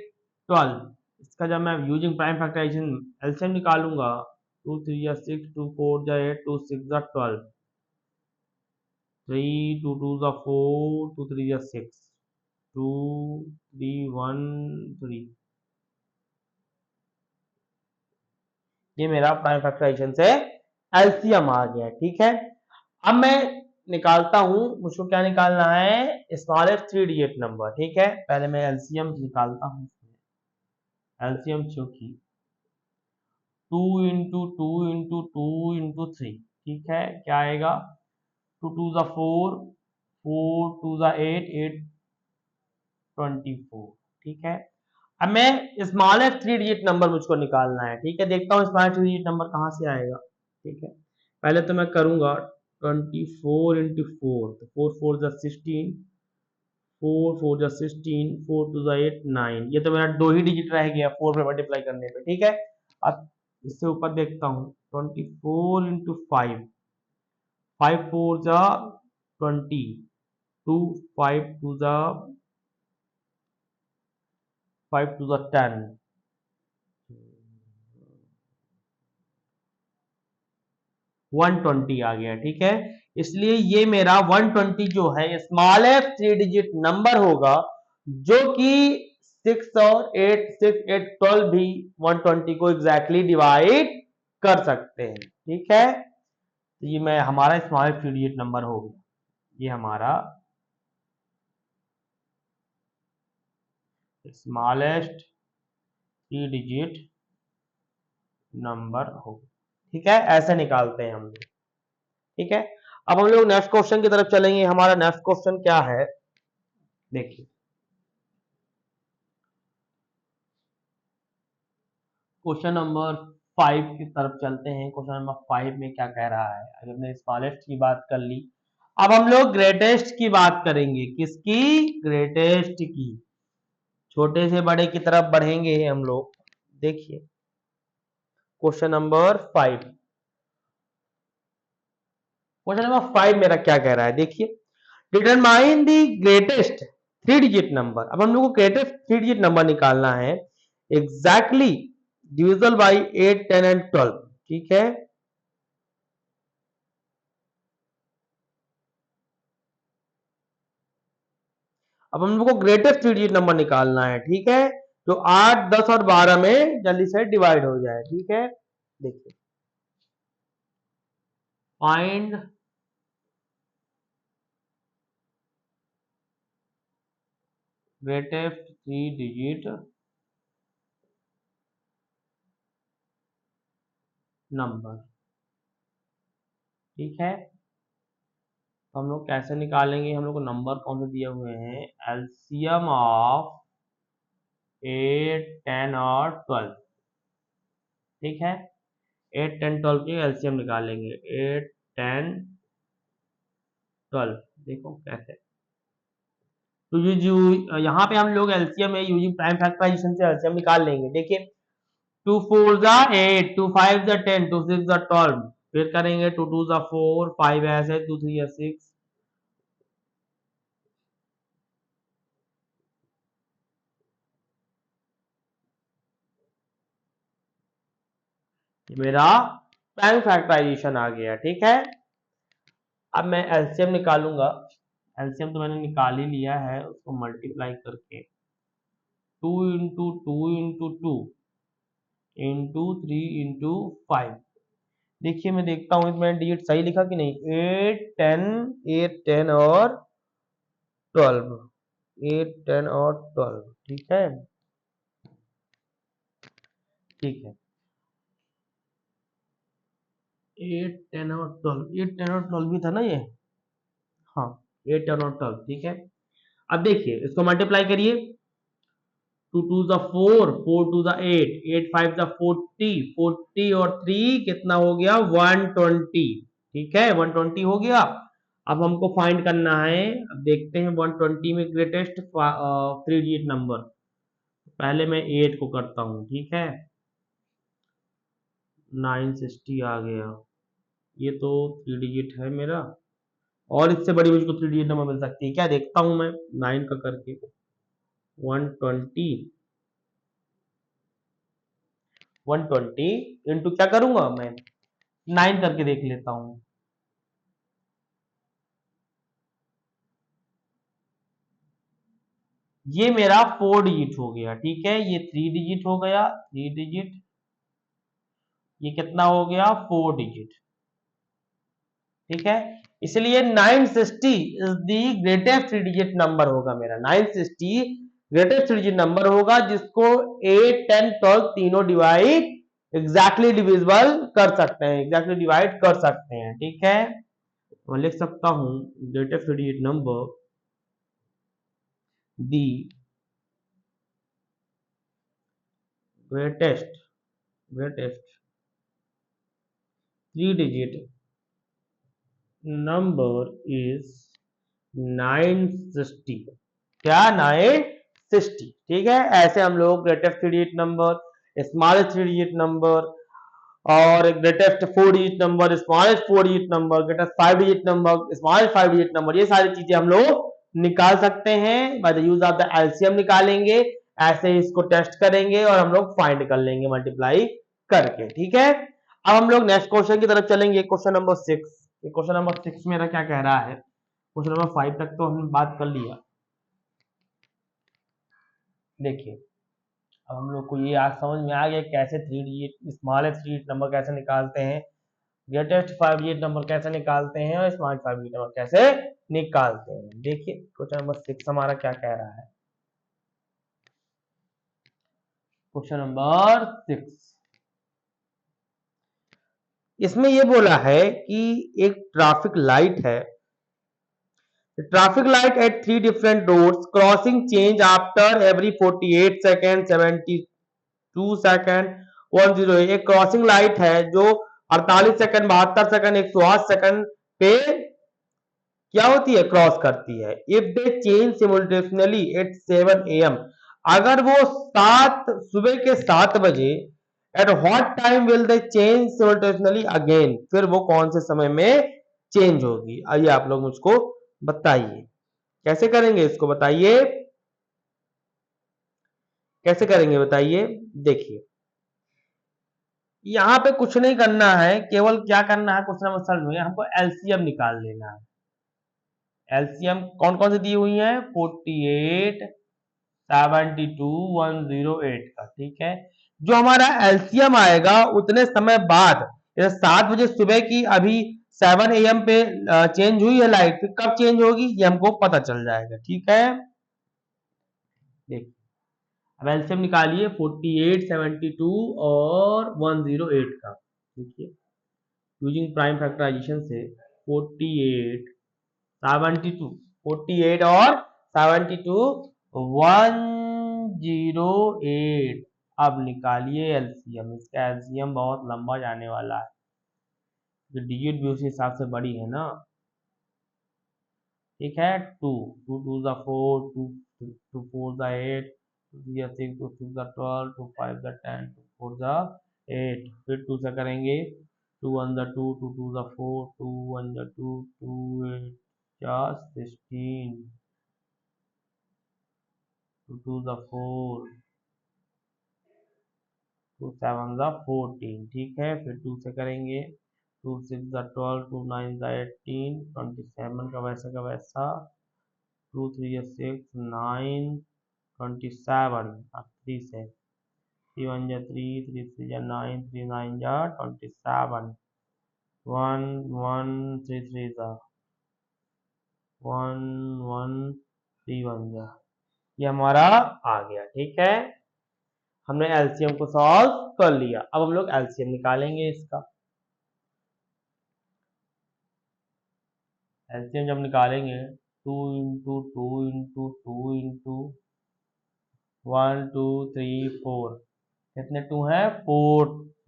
12, इसका जब मैं यूजिंग प्राइम फैक्टराइजेशन एलसीएम निकालूंगा, 2 3 या 6, 2 4 जा 8, 2 6 जा 12, 3 2 2 जा 4, 2 3 जा 6, 2 3 1 3, ये मेरा प्राइम फैक्टराइजेशन से एलसीएम आ गया। ठीक है, अब मैं निकालता हूं, मुझको क्या निकालना है? Smallest 3 digit number. ठीक है, पहले मैं एलसीएम निकालता हूं। एलसीएम चूंकि 2 इंटू 2 इंटू 2 इंटू 3, ठीक है, क्या आएगा? 2 2 जा 4, 4 2 जा 8, 8 24। ठीक है, अब मैं स्मॉलेस्ट 3 डिजिट नंबर मुझको निकालना है। ठीक है, देखता हूँ स्मॉलेस्ट 3 डिजिट नंबर कहाँ से आएगा। ठीक है, पहले तो मैं करूंगा 24 इंटू 4, तो 4 4 जा 16, 4 4 जा 16, 4 2 जा 8 9, ये तो मेरा 2 ही डिजिट रह गया 4 पे मल्टीप्लाई करने पे। ठीक है, अब इससे ऊपर देखता हूँ 24 इंटू 5, 5 4 जा 20, 2 5 2 जा 5 2 जा 10, 120 आ गया, ठीक है। इसलिए ये मेरा 120 जो है स्मॉलेस्ट 3 डिजिट नंबर होगा, जो कि 6 और 8, 6, 8, 12 भी 120 को एग्जैक्टली डिवाइड कर सकते हैं, ठीक है। तो ये मैं हमारा स्मॉलेस्ट 3 डिजिट नंबर हो गया, ये हमारा स्मॉलेस्ट 3 डिजिट नंबर हो, ठीक है। ऐसे निकालते हैं हम लोग, ठीक है। अब हम लोग नेक्स्ट क्वेश्चन की तरफ चलेंगे। हमारा नेक्स्ट क्वेश्चन क्या है, देखिए क्वेश्चन नंबर 5 की तरफ चलते हैं। क्वेश्चन नंबर 5 में क्या कह रहा है, अगर हमने स्मॉलेस्ट की बात कर ली, अब हम लोग ग्रेटेस्ट की बात करेंगे। किसकी? ग्रेटेस्ट की। छोटे से बड़े की तरफ बढ़ेंगे हम लोग। देखिए क्वेश्चन नंबर 5, क्वेश्चन नंबर 5 मेरा क्या कह रहा है, देखिए determine the greatest 3 digit number. अब हम लोग को ग्रेटेस्ट 3 डिजिट नंबर निकालना है, एग्जैक्टली डिविजिबल बाय 8, 10 एंड 12, ठीक है। अब हम लोग को ग्रेटेस्ट 3 डिजिट नंबर निकालना है, ठीक है, जो 8, 10 और 12 में जल्दी से डिवाइड हो जाए, ठीक है। देखिए फाइंड ग्रेटेस्ट 3 डिजिट नंबर, ठीक है। तो हम लोग कैसे निकालेंगे, हम लोग को नंबर कौन से दिए हुए हैं, एलसीएम ऑफ 8, 10 और 12, ठीक है। 8, 10, 12 की एलसीएम निकालेंगे, 8, 10, 12, देखो कैसे। तो ये जो यहाँ पे हम लोग एलसीएम है यूजिंग प्राइम फैक्टराइजेशन से एलसीएम निकाल लेंगे। देखिए 2 4 जा 8, 2 5 जा 10, 2 6 जा 12, फिर करेंगे 2 2 जा 4, 5 ऐसे, 2 3 जा 6, मेरा प्राइम फैक्टराइजेशन आ गया, ठीक है। अब मैं एलसीएम निकालूंगा। एलसीएम तो मैंने निकाल ही लिया है, उसको मल्टीप्लाई करके 2 इंटू 2 इंटू 2 इंटू 3 इंटू 5। देखिए मैं देखता हूँ इसमें डिजिट सही लिखा कि नहीं, 8, 10, 8, 10 और 12, 8, 10 और 12, ठीक है, ठीक है। 8, 10 और 12, 8, 10 और 12 भी था ना ये, हाँ 8, 10 और 12, ठीक है। अब देखिए इसको मल्टीप्लाई करिए, 2 2 जा 4, 4 2 जा 8, 8 5 जा 40, 40 और 3 कितना हो गया 120, ठीक है 120 हो गया। अब हमको फाइंड करना है, अब देखते हैं 120 में ग्रेटेस्ट 3 डिजिट नंबर। पहले मैं 8 को करता हूँ, ठीक है, 960 आ गया, ये तो 3 डिजिट है मेरा, और इससे बड़ी मुझको 3 डिजिट नंबर मिल सकती है क्या, देखता हूँ मैं 9 का करके। 120 इंटू क्या करूंगा मैं, 9 करके देख लेता हूँ। ये मेरा 4 डिजिट हो गया, ठीक है, ये 3 डिजिट हो गया, 3 डिजिट, ये कितना हो गया 4 डिजिट, ठीक है। इसलिए 960 is the greatest 3 digit number होगा मेरा, 960 ग्रेटेस्ट 3 डिजिट नंबर होगा, जिसको 8, 10, 12 तीनों डिवाइड एग्जैक्टली डिविजिबल कर सकते हैं, एग्जैक्टली डिवाइड कर सकते हैं, ठीक है। मैं लिख सकता हूं greatest 3 digit number the greatest 3 digit number is 960, क्या 960, ठीक है। ऐसे हम लोग greatest 3 digit number, smallest 3 digit number, और greatest 4 digit number, smallest 4 digit number, greatest 5 digit number, smallest 5 digit number, ये सारी चीजें हम लोग निकाल सकते हैं by the use of the LCM निकालेंगे, ऐसे ही इसको टेस्ट करेंगे और हम लोग फाइंड कर लेंगे मल्टीप्लाई करके, ठीक है। अब हम लोग नेक्स्ट क्वेश्चन की तरफ चलेंगे, क्वेश्चन नंबर 6। क्वेश्चन नंबर 6 मेरा क्या कह रहा है, क्वेश्चन नंबर 5 तक तो हमने बात कर लिया। देखिए अब हम लोग को ये आज समझ में आ गया कैसे 3 डिजिट स्मॉलेस्ट 3 डिजिट नंबर कैसे निकालते हैं, ग्रेटेस्ट 5 डिजिट नंबर कैसे निकालते हैं और स्मॉल 5 डिजिट नंबर कैसे निकालते हैं। देखिए क्वेश्चन नंबर 6 हमारा क्या कह रहा है। क्वेश्चन नंबर 6 इसमें ये बोला है कि एक ट्रैफिक लाइट है, traffic light at 3 different roads, crossing change after every 48 second, 72 second, 108। एक क्रॉसिंग लाइट है जो 48 सेकंड, 72 सेकंड, 108 सेकंड पे क्या होती है, क्रॉस करती है। If they change simultaneously at 7 AM, अगर वो सुबह के 7 बजे, at what time will they change simultaneously again, फिर वो कौन से समय में चेंज होगी। आइए आप लोग मुझको बताइए कैसे करेंगे इसको, बताइए कैसे करेंगे बताइए। देखिए यहां पे कुछ नहीं करना है, केवल क्या करना है, क्वेश्चन नंबर 7 में हमको एलसीएम निकाल लेना है। एलसीएम कौन कौन सी दी हुई है, 48, 72, 108 का, ठीक है। जो हमारा एलसीएम आएगा उतने समय बाद, जैसे 7 बजे सुबह की अभी 7 AM पे चेंज हुई है लाइट, फिर कब चेंज होगी ये हमको पता चल जाएगा, ठीक है। देखिए अब एलसीएम निकालिए 48, 72 और 108 का, देखिए यूजिंग प्राइम फैक्टराइजेशन से 48, 72, 48 और 72, 108। अब निकालिए एलसीएम, इसका एलसीएम बहुत लंबा जाने वाला है, जो डिजिट भी उसी हिसाब से बड़ी है ना, ठीक है। 2 2 2 ज़ा 4, 2 2 4 ज़ा 8, 2 3 ज़ा 6, 2 6 ज़ा 12, 2 5 ज़ा 10, 2 4 ज़ा 8, फिर 2 से करेंगे, 2 1 ज़ा 2, 2 2 ज़ा 4, 2 1 ज़ा 2, 2 8 ज़ा 16, 2 2 ज़ा 4, 2 7 ज़ा 14, ठीक है। फिर 2 से करेंगे, 2 6 ज़ा 12, 2 9 ज़ा 18, 27 का वैसा का वैसा, 2 3 ज़ा 6, 9, 27, अब 3 से, 3 1 ज़ा 3, 3 3 ज़ा 9, 3 9 ज़ा 27, 1 1 3 3 ज़ा 1 1 3 1 ज़ा, ये हमारा आ गया, ठीक है। हमने एलसीएम को सॉल्व कर लिया, अब हम लोग एलसीएम निकालेंगे इसका। एलसीएम जब निकालेंगे 2 इंटू 2 इंटू 2 इंटू 1 2 3 4, कितने 2 हैं, 4।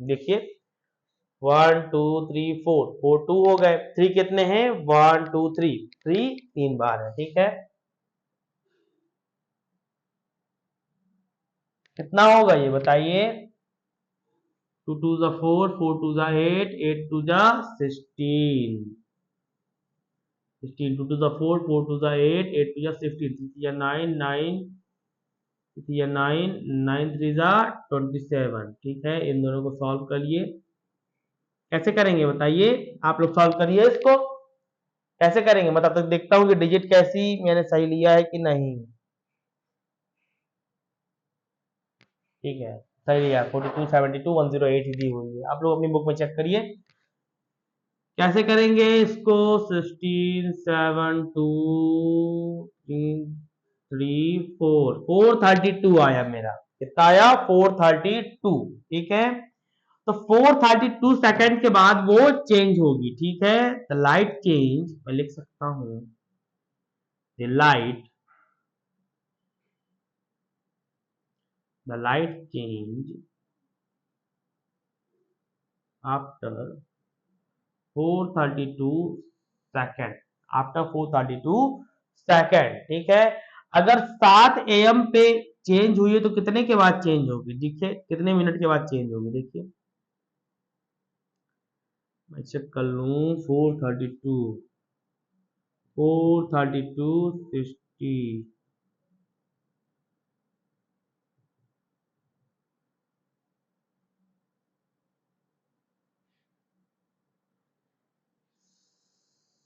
देखिए 1 2 3 4, 4 2 हो गए, 3 कितने हैं, 1 2 3, 3 3 बार है, ठीक है। कितना होगा ये बताइए, 2 2 ज़ा 4, 4 2 ज़ा 8, 8 2 ज़ा 16, 16 2 2 ज़ा 4, 4 2 ज़ा 8, 8 2 ज़ा 16, 3 ज़ा 9, 9 9, 9 3 ज़ा 27, ठीक है। इन दोनों को सॉल्व करिए, कैसे करेंगे बताइए, आप लोग सॉल्व करिए इसको, कैसे करेंगे मैं तब तक देखता हूँ कि डिजिट कैसी मैंने सही लिया है कि नहीं, ठीक है सही लिया, 42 72 108 ही दी हुई है, आप लोग अपनी बुक में चेक करिए कैसे करेंगे इसको। 16 7 2 3 4, 432 आया मेरा, कितना आया, 432, ठीक है। तो 432 सेकंड के बाद वो चेंज होगी, ठीक है। द लाइट चेंज, मैं लिख सकता हूं, the light change after 432 second, after 432 second, ठीक है। अगर 7 AM पे चेंज हुई है तो कितने के बाद चेंज होगी, देखिए कितने मिनट के बाद चेंज होगी, देखिए मैं चेक कर लूं, 432 432 60,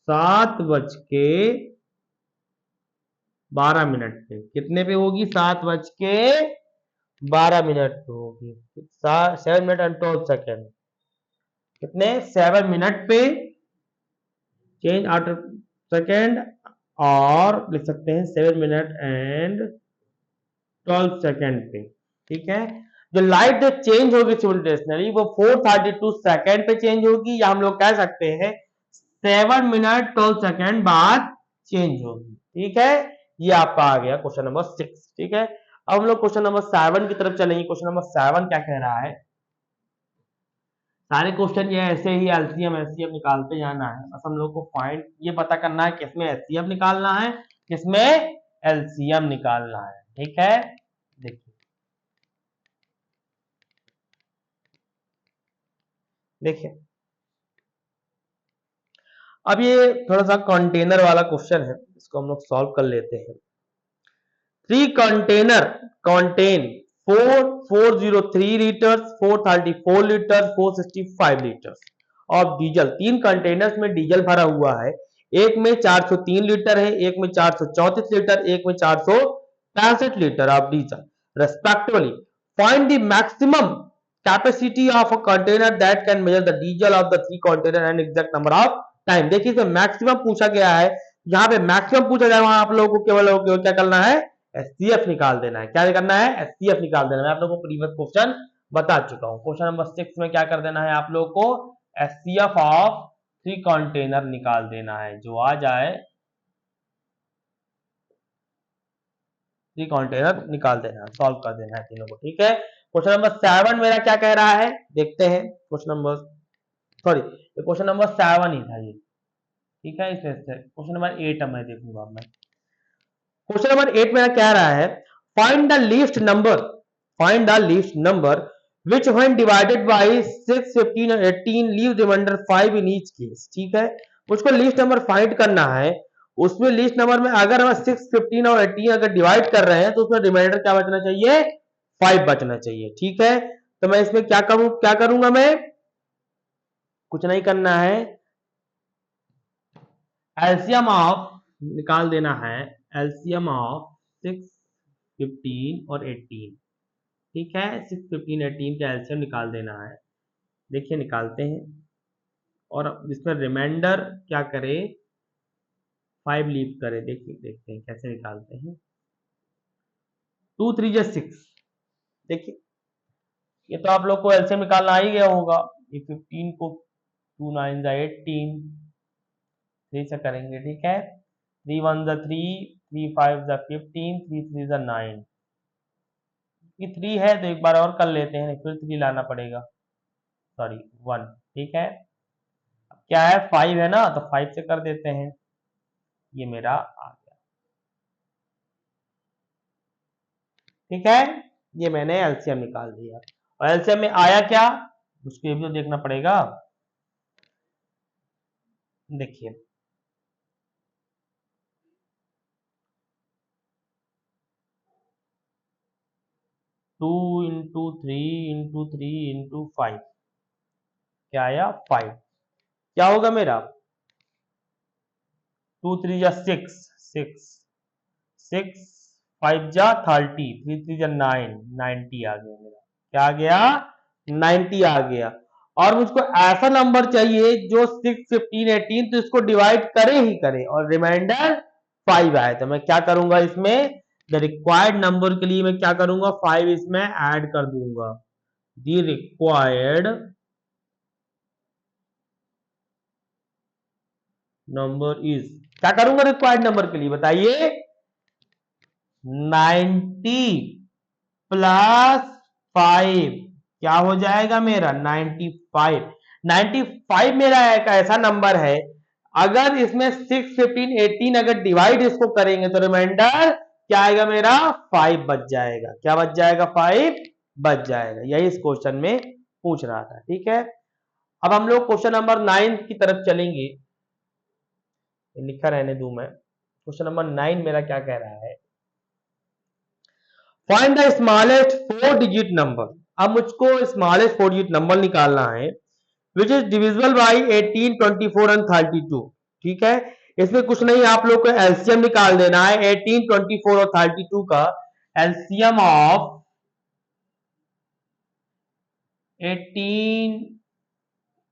7:12 पे। कितने पे होगी? 7:12 पे होगी। 7 मिनट एंड 12 सेकेंड। कितने? 7 मिनट पे चेंज आफ्टर सेकेंड, और लिख सकते हैं 7 मिनट एंड 12 सेकेंड पे। ठीक है, जो लाइट चेंज होगी सिमुलटेनियसली वो 4:32 सेकेंड पे चेंज होगी, या हम लोग कह सकते हैं 7 मिनट 12 सेकेंड बाद चेंज होगी। ठीक है, ये आपका आ गया क्वेश्चन नंबर 6। ठीक है, अब हम लोग क्वेश्चन नंबर 7 की तरफ चलेंगे। क्वेश्चन नंबर 7 क्या कह रहा है? सारे क्वेश्चन ये ऐसे ही एलसीएम एचसीएफ निकालते जाना है, बस हम लोग को पॉइंट ये पता करना है किसमें एचसीएफ निकालना है, किसमें एलसीएम निकालना है। ठीक है, देखिए देखिए अब ये थोड़ा सा कंटेनर वाला क्वेश्चन है, इसको हम लोग सॉल्व कर लेते हैं। 3 container contain 403 litres, 434 litres, 465 litres of diesel. 3 containers में डीजल भरा हुआ है। एक में 403 लीटर है, एक में 434 लीटर, एक में 465 litre of diesel respectively. Find the maximum capacity of a container that can measure the diesel of the 3 container and exact number of time. देखिए इसमें मैक्सिमम पूछा गया है, यहाँ पे मैक्सिमम पूछा जाए वहां आप लोगों को केवल क्या करना है? एचसीएफ निकाल देना है। क्या करना है? एचसीएफ निकाल देना है। मैं आप लोगों को प्रीवियस क्वेश्चन बता चुका हूं। क्वेश्चन नंबर 6 में क्या कर देना है आप लोगों को? एचसीएफ ऑफ 3 कंटेनर निकाल देना है, जो आ जाए 3 कंटेनर निकाल देना है, सॉल्व कर देना है तीनों को। ठीक है, क्वेश्चन नंबर 7 मेरा क्या कह रहा है देखते हैं। क्वेश्चन नंबर 7 ही था ये। ठीक है, इसमें से क्वेश्चन नंबर 8 मैं देखूंगा। मैं क्वेश्चन नंबर 8 में क्या रहा है? Find the least number which when divided by 6, 15 और 18 leave remainder 5 in each case। ठीक है, मुझको लीस्ट नंबर फाइंड करना है। उसमें लीस्ट नंबर में अगर हम 6, 15 और 18 अगर डिवाइड कर रहे हैं तो उसमें रिमाइंडर क्या बचना चाहिए? 5 बचना चाहिए। ठीक है, तो मैं इसमें क्या करूंगा? मैं कुछ नहीं करना है, एलसीएम ऑफ निकाल देना है। एलसीएम ऑफ 6, 15 और 18। ठीक है, 6, 15, 18 का एलसीएम निकाल देना है। देखिए निकालते हैं, और इसमें रिमाइंडर क्या करे? 5 लीव करे। देखिए देखते हैं कैसे निकालते हैं। 2, 3 जा 6। देखिए ये तो आप लोग को एलसीएम निकालना ही गया होगा। ये 15 को 2 9 जा 18 3 से करेंगे। ठीक है, 3 1 जा 3, 3 5 जा 15, 3 3 जा 9। ये 3 है तो एक बार और कर लेते हैं, फिर 3 लाना पड़ेगा, सॉरी 1। ठीक है, अब क्या है? 5 है ना, तो 5 से कर देते हैं। ये मेरा आ गया। ठीक है, ये मैंने एलसीएम निकाल दिया। और एलसीएम में आया क्या, उसको भी तो देखना पड़ेगा। देखिए 2 इंटू 3 इंटू 3 इंटू 5 क्या आया? 5। क्या होगा मेरा? 2 3 जा 6, 6 5 जा 30, 3 3 जा 9, 90 आ गया मेरा। क्या आ गया? 90 आ गया। और मुझको ऐसा नंबर चाहिए जो 6, 15, 18 तो इसको डिवाइड करे ही करे, और रिमाइंडर 5 आए। तो मैं क्या करूंगा इसमें? द रिक्वायर्ड नंबर के लिए मैं क्या करूंगा? 5 इसमें ऐड कर दूंगा। द रिक्वायर्ड नंबर इज, क्या करूंगा रिक्वायर्ड नंबर के लिए बताइए? 90 प्लस 5 क्या हो जाएगा मेरा? 95। 95 मेरा एक ऐसा नंबर है, अगर इसमें 6, 15, 18 अगर डिवाइड इसको करेंगे तो रिमाइंडर क्या आएगा मेरा? 5 बच जाएगा। क्या बच जाएगा? 5 बच जाएगा। यही इस क्वेश्चन में पूछ रहा था। ठीक है, अब हम लोग क्वेश्चन नंबर 9 की तरफ चलेंगे। लिखा रहने दूं मैं। क्वेश्चन नंबर 9 मेरा क्या कह रहा है? Find the smallest 4 digit number. अब मुझको स्मॉलेस्ट 4 डिजिट नंबर निकालना है which is divisible by 18, 24 and 32। ठीक है। इसमें कुछ नहीं, आप लोग को एलसीएम निकाल देना है 18, 24 और 32 का। एलसीएम ऑफ 18,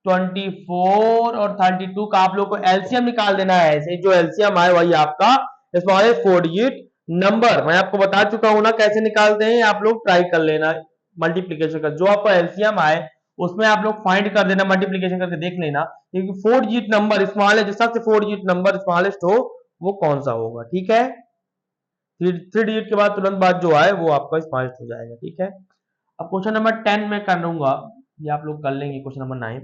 24 और 32 का आप लोग को एलसीएम निकाल देना है। ऐसे जो एलसीएम आए वही आपका स्मॉलेस्ट 4 डिजिट नंबर। मैं आपको बता चुका हूं ना कैसे निकालते हैं, आप लोग ट्राई कर लेना मल्टीप्लीकेशन का। जो आपका एलसीएम आए उसमें आप लोग फाइंड कर देना, मल्टीप्लीकेशन करके देख लेना, क्योंकि 4 डिजिट नंबर स्मॉल है, जो सबसे 4 डिजिट नंबर स्मॉलेस्ट हो वो कौन सा होगा, ठीक है। 3 डिजिट के बाद तुरंत बाद जो आए वो आपका स्मॉलेस्ट हो जाएगा, ठीक है। अब क्वेश्चन नंबर 10 में करूंगा, ये आप लोग कर लेंगे। Question number 9,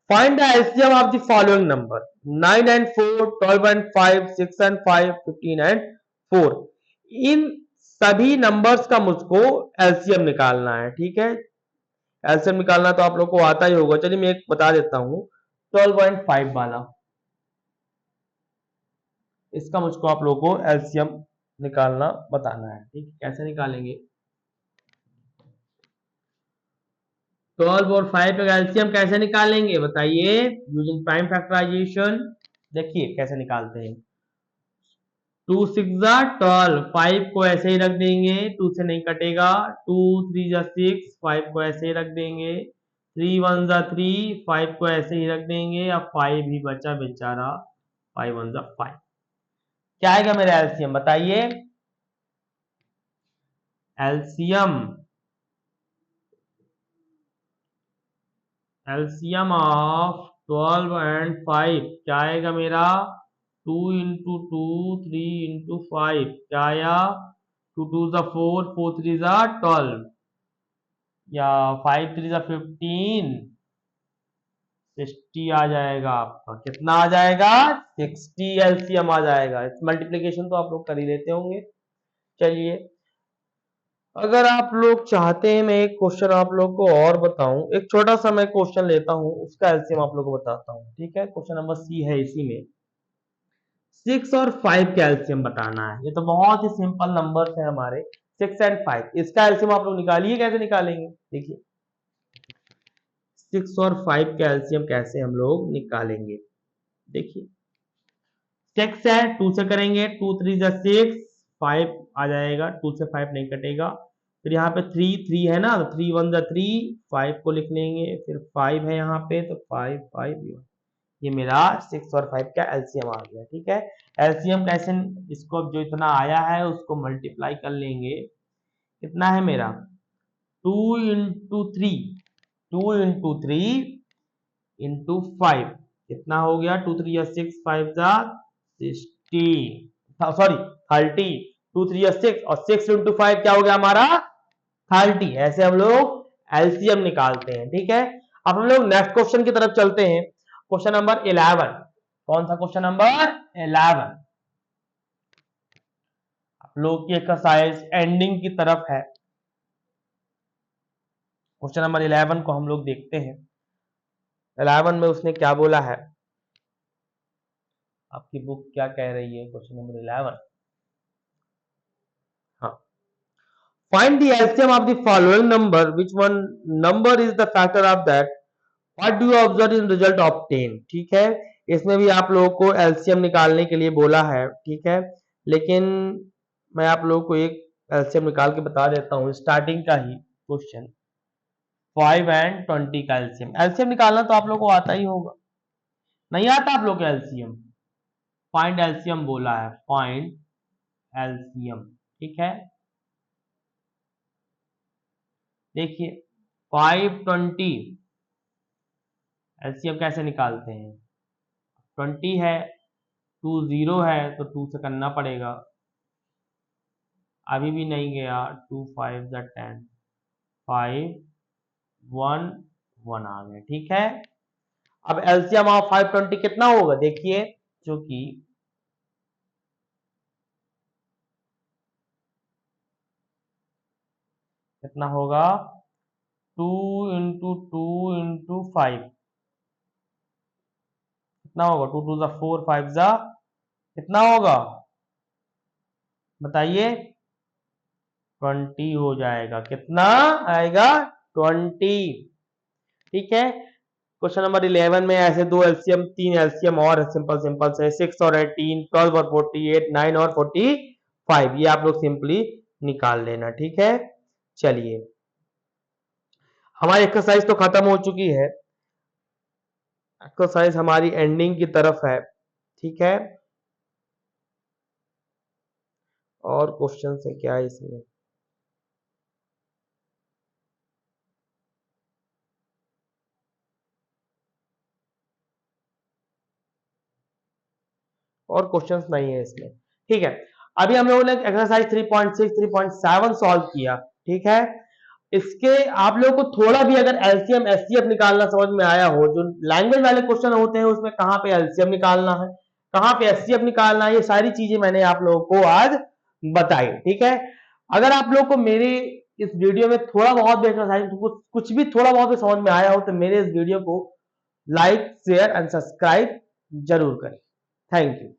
find the LCM of the following number 9 and 4, 12 and 5, 6 and 5, 15 and 4। इन सभी नंबर्स का मुझको एलसीएम निकालना है, ठीक है। एलसीएम निकालना तो आप लोग को आता ही होगा। चलिए मैं एक बता देता हूं, 12.5 वाला, इसका मुझको आप लोग को एलसीएम निकालना बताना है, ठीक है। कैसे निकालेंगे? 12 और 5 का एलसीएम कैसे निकालेंगे बताइए? Using prime factorization. देखिए कैसे निकालते हैं। 2 6 जा 12, 5 को ऐसे ही रख देंगे, 2 से नहीं कटेगा। 2 3 जा 6, 5 को ऐसे ही रख देंगे। 3 1 जा 3, 5 को ऐसे ही रख देंगे। अब 5 ही बचा बेचारा, 5 1 जा 5। क्या आएगा मेरा एलसीएम बताइए? एलसीएम एलसीएम ऑफ 12 एंड 5 क्या आएगा मेरा? 2 इंटू 2, 3 इंटू 5 क्या आया? 2 2 जा 4, 4 3 जा 12, या 5 3 जा 15, 60 आ जाएगा आपका। कितना आ जाएगा? 60 एलसीएम आ जाएगा। मल्टीप्लीकेशन तो आप लोग कर ही लेते होंगे। चलिए, अगर आप लोग चाहते हैं मैं एक क्वेश्चन आप लोग को और बताऊं, एक छोटा सा मैं क्वेश्चन लेता हूं, उसका एलसीएम आप लोग को बताता हूं, ठीक है। क्वेश्चन नंबर सी है, इसी में 6 और 5 का एलसीएम बताना है। ये तो बहुत ही सिंपल नंबर्स हैं हमारे, 6 एंड 5। इसका एलसीएम आप लोग निकालिए, कैसे निकालेंगे देखिए। 6 और 5 का एलसीएम कैसे हम लोग निकालेंगे देखिए। 6 है, 2 से करेंगे, 2 3 जा 6, 5 आ जाएगा, 2 से 5 नहीं कटेगा। फिर यहाँ पे 3 3 है ना, तो 3 1 जा 3, 5 को लिख लेंगे। फिर 5 है यहाँ पे, तो 5 5 ये मेरा 6 और 5 का एलसीएम आ गया, ठीक है। एलसीएम कैसे, इसको जो इतना आया है उसको मल्टीप्लाई कर लेंगे। कितना है मेरा? 2 इंटू 3, 2 इंटू 3 इंटू 5 कितना हो गया? 2 3 या 6, 5 जा 60, सॉरी 30। 2 3 या 6 और 6 इंटू 5 क्या हो गया हमारा? 30। ऐसे हम लोग एलसीएम निकालते हैं, ठीक है। अब हम लोग नेक्स्ट क्वेश्चन की तरफ चलते हैं। Question number 11। कौन सा क्वेश्चन नंबर? 11। आप लोग की एक्सरसाइज एंडिंग की तरफ है। क्वेश्चन नंबर 11 को हम लोग देखते हैं। 11 में उसने क्या बोला है, आपकी बुक क्या कह रही है? क्वेश्चन नंबर 11, हाँ, find the LCM of the following number, which one number is the factor of that, what do you observe in result obtain. ठीक है, इसमें भी आप लोगों को एलसीएम निकालने के लिए बोला है, ठीक है। लेकिन मैं आप लोगों को एक एलसीएम निकाल के बता देता हूँ, स्टार्टिंग का ही क्वेश्चन। 5 एंड 20 का एलसीएम, एलसीएम निकालना तो आप लोगों को आता ही होगा। नहीं आता आप लोग का एलसीएम? फाइंड एलसीएम बोला है, फाइंड एलसीएम, ठीक है। देखिए 520 एलसीएम कैसे निकालते हैं? 20 है, 2 0 है, तो 2 से करना पड़ेगा। अभी भी नहीं गया, 2 5 10, 5 1 1 आ गए, ठीक है। अब एलसीएम ऑफ 520 कितना होगा देखिए, जो कि कितना होगा? 2 इंटू 2 इंटू 5 कितना होगा? 2 2 जा 4, 5 जा कितना होगा बताइए? 20 हो जाएगा। कितना आएगा? 20, ठीक है। क्वेश्चन नंबर 11 में ऐसे दो एलसीएम, तीन एलसीएम और सिंपल सिंपल से 6 और 18, 12 और 48, 9 और 45, ये आप लोग सिंपली निकाल लेना। ठीक है, चलिए हमारी एक्सरसाइज तो खत्म हो चुकी है, एक्सरसाइज हमारी एंडिंग की तरफ है। ठीक है, और क्वेश्चन है क्या है इसमें? और क्वेश्चंस नहीं है इसमें। ठीक है, अभी हम लोगों ने एक्सरसाइज 3.6 3.7 सॉल्व किया। ठीक है, इसके आप लोगों को थोड़ा भी अगर एलसीएम एचसीएफ निकालना समझ में आया हो, जो लैंग्वेज वाले क्वेश्चन होते हैं उसमें कहाँ पे एलसीएम निकालना है, कहाँ पे एचसीएफ निकालना है, ये सारी चीजें मैंने आप लोगों को आज बताई। ठीक है, अगर आप लोग को मेरे इस वीडियो में थोड़ा बहुत भी एक्सरसाइज कुछ भी थोड़ा बहुत भी समझ में आया हो तो मेरे इस वीडियो को लाइक शेयर एंड सब्सक्राइब जरूर करें। Thank you.